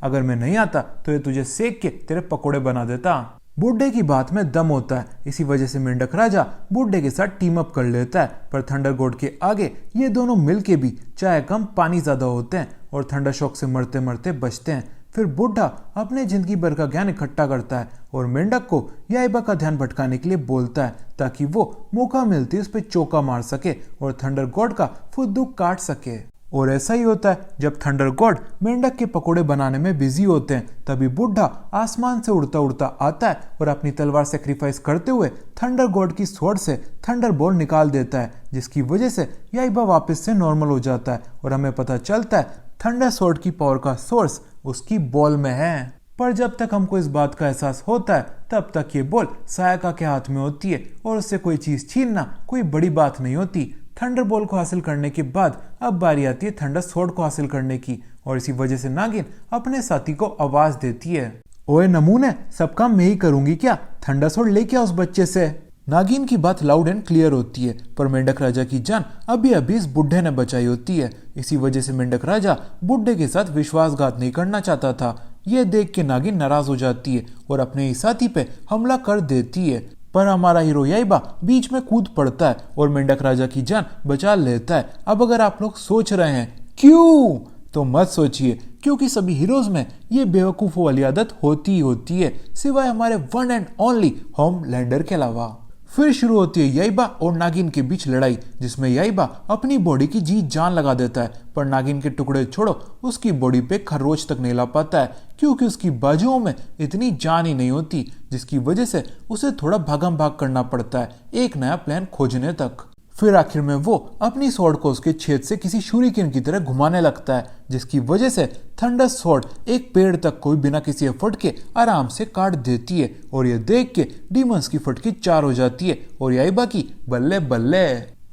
अगर मैं नहीं आता तो ये तुझे सेक के तेरे पकोड़े बना देता। बुड्ढे की बात में दम होता है, इसी वजह से मेंढक राजा बुड्ढे के साथ टीम अप कर लेता है। पर थंडर गॉड के आगे ये दोनों मिलके भी चाय कम पानी ज्यादा होते हैं और थंडर शॉक से मरते मरते बचते हैं। फिर बुड्ढा अपने जिंदगी भर का ज्ञान इकट्ठा करता है और मेंढक को याइबा का ध्यान भटकाने के लिए बोलता है, ताकि वो मौका मिलते उस पर चौका मार सके और थंडर गॉड का फुद्दू काट सके। और ऐसा ही होता है, जब थंडर गॉड मेंढक के पकोड़े बनाने में बिजी होते हैं तभी बुड्ढा आसमान से उड़ता उड़ता आता है और अपनी तलवार सेक्रीफाइस करते हुए थंडर गॉड की स्वॉर्ड से थंडर बॉल निकाल देता है, जिसकी वजह से याइबा वापस से नॉर्मल हो जाता है और हमें पता चलता है थंडर स्वॉर्ड की पावर का सोर्स उसकी बॉल में है। पर जब तक हमको इस बात का एहसास होता है तब तक ये बॉल सायका के हाथ में होती है और उससे कोई चीज छीनना कोई बड़ी बात नहीं होती। थंडर बॉल को हासिल करने के बाद अब बारी आती है थंडर स्वॉर्ड को हासिल करने की और इसी वजह से नागिन अपने साथी को आवाज देती है, ओए नमूने, सब काम मैं ही करूंगी क्या, थंडर स्वॉर्ड लेके आ उस बच्चे से। नागिन की बात लाउड एंड क्लियर होती है, पर मेंढक राजा की जान अभी अभी इस बुड्ढे ने बचाई होती है। इसी वजह से मेंढक राजा बुड्ढे के साथ विश्वासघात नहीं करना चाहता था। यह देख के नागिन नाराज हो जाती है और अपने ही साथी पे हमला कर देती है, पर हमारा हीरो याइबा बीच में कूद पड़ता है और मेंढक राजा की जान बचा लेता है। अब अगर आप लोग सोच रहे हैं क्यों, तो मत सोचिए, क्योंकि सभी हीरोज में ये बेवकूफों वाली आदत होती ही होती है, सिवाय हमारे वन एंड ओनली होमलैंडर के अलावा। फिर शुरू होती है याइबा और नागिन के बीच लड़ाई, जिसमें याइबा अपनी बॉडी की जी जान लगा देता है, पर नागिन के टुकड़े छोड़ो उसकी बॉडी पे खरोच तक नहीं ला पाता है, क्योंकि उसकी बाजुओं में इतनी जान ही नहीं होती, जिसकी वजह से उसे थोड़ा भागम भाग करना पड़ता है एक नया प्लान खोजने तक। फिर आखिर में वो अपनी स्वॉर्ड को उसके छेद से किसी शूरिकेन की तरह घुमाने लगता है, जिसकी वजह से थंडर स्वॉर्ड एक पेड़ तक कोई बिना किसी एफर्ट के आराम से काट देती है और ये देख के डीमंस की फटकी 4 हो जाती है और याइबा की बल्ले बल्ले।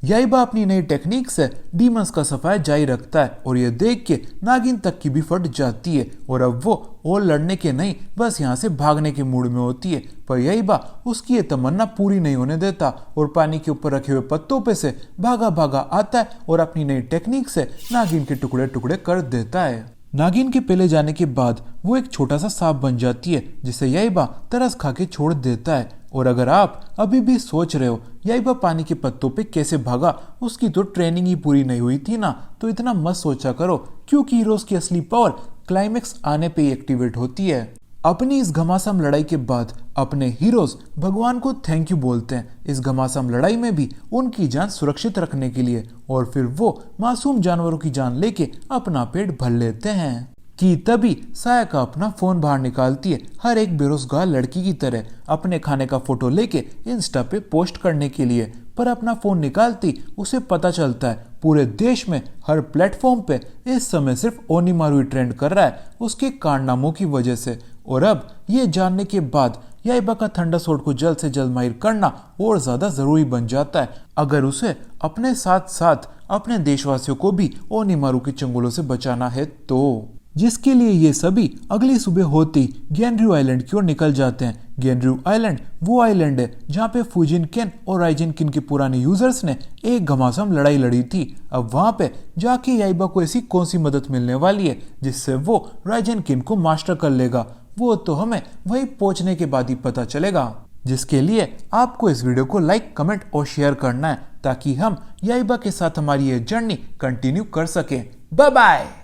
याइबा अपनी नई टेक्निक से डीमंस का सफाया जारी रखता है और ये देख के नागिन तक की भी फट जाती है और अब वो और लड़ने के नहीं बस यहाँ से भागने के मूड में होती है। पर याइबा उसकी ये तमन्ना पूरी नहीं होने देता और पानी के ऊपर रखे हुए पत्तों पे से भागा भागा आता है और अपनी नई टेक्निक से नागिन के टुकड़े टुकड़े कर देता है। नागिन के पहले जाने के बाद वो एक छोटा सा सांप बन जाती है, जिसे याइबा तरस खा के छोड़ देता है। और अगर आप अभी भी सोच रहे हो याइबा पानी के पत्तों पे कैसे भागा, उसकी तो ट्रेनिंग ही पूरी नहीं हुई थी ना, तो इतना मत सोचा करो, क्योंकि हीरोज की असली पावर क्लाइमेक्स आने पे ही एक्टिवेट होती है। अपनी इस घमासान लड़ाई के बाद अपने हीरोज भगवान को थैंक यू बोलते हैं इस घमासान लड़ाई में भी उनकी जान सुरक्षित रखने के लिए, और फिर वो मासूम जानवरों की जान लेके अपना पेट भर लेते हैं। कि तभी सायका अपना फोन बाहर निकालती है, हर एक बेरोजगार लड़की की तरह अपने खाने का फोटो लेके इंस्टा पे पोस्ट करने के लिए। पर अपना फोन निकालती उसे पता चलता है पूरे देश में हर प्लेटफॉर्म पे इस समय सिर्फ ओनीमारू ही ट्रेंड कर रहा है उसके कारनामों की वजह से। और अब ये जानने के बाद याइबा का थंडर स्वॉर्ड को जल्द से जल्द माहिर करना और ज्यादा जरूरी बन जाता है, अगर उसे अपने साथ साथ अपने देशवासियों को भी ओनीमारू के चंगुलों से बचाना है तो। जिसके लिए ये सभी अगली सुबह होते ही ग्यानरु आइलैंड की ओर निकल जाते हैं। ग्यानरु आइलैंड वो आइलैंड है जहाँ पे फुजिन केन और राइजिन किन के पुराने यूजर्स ने एक घमासान लड़ाई लड़ी थी। अब वहाँ पे जाके याइबा को ऐसी कौन सी मदद मिलने वाली है जिससे वो राइजिन किन को मास्टर कर लेगा, वो तो हमें वहीं पहुंचने के बाद ही पता चलेगा। जिसके लिए आपको इस वीडियो को लाइक, कमेंट और शेयर करना है ताकि हम याइबा के साथ हमारी ये जर्नी कंटिन्यू कर सकें। Bye bye.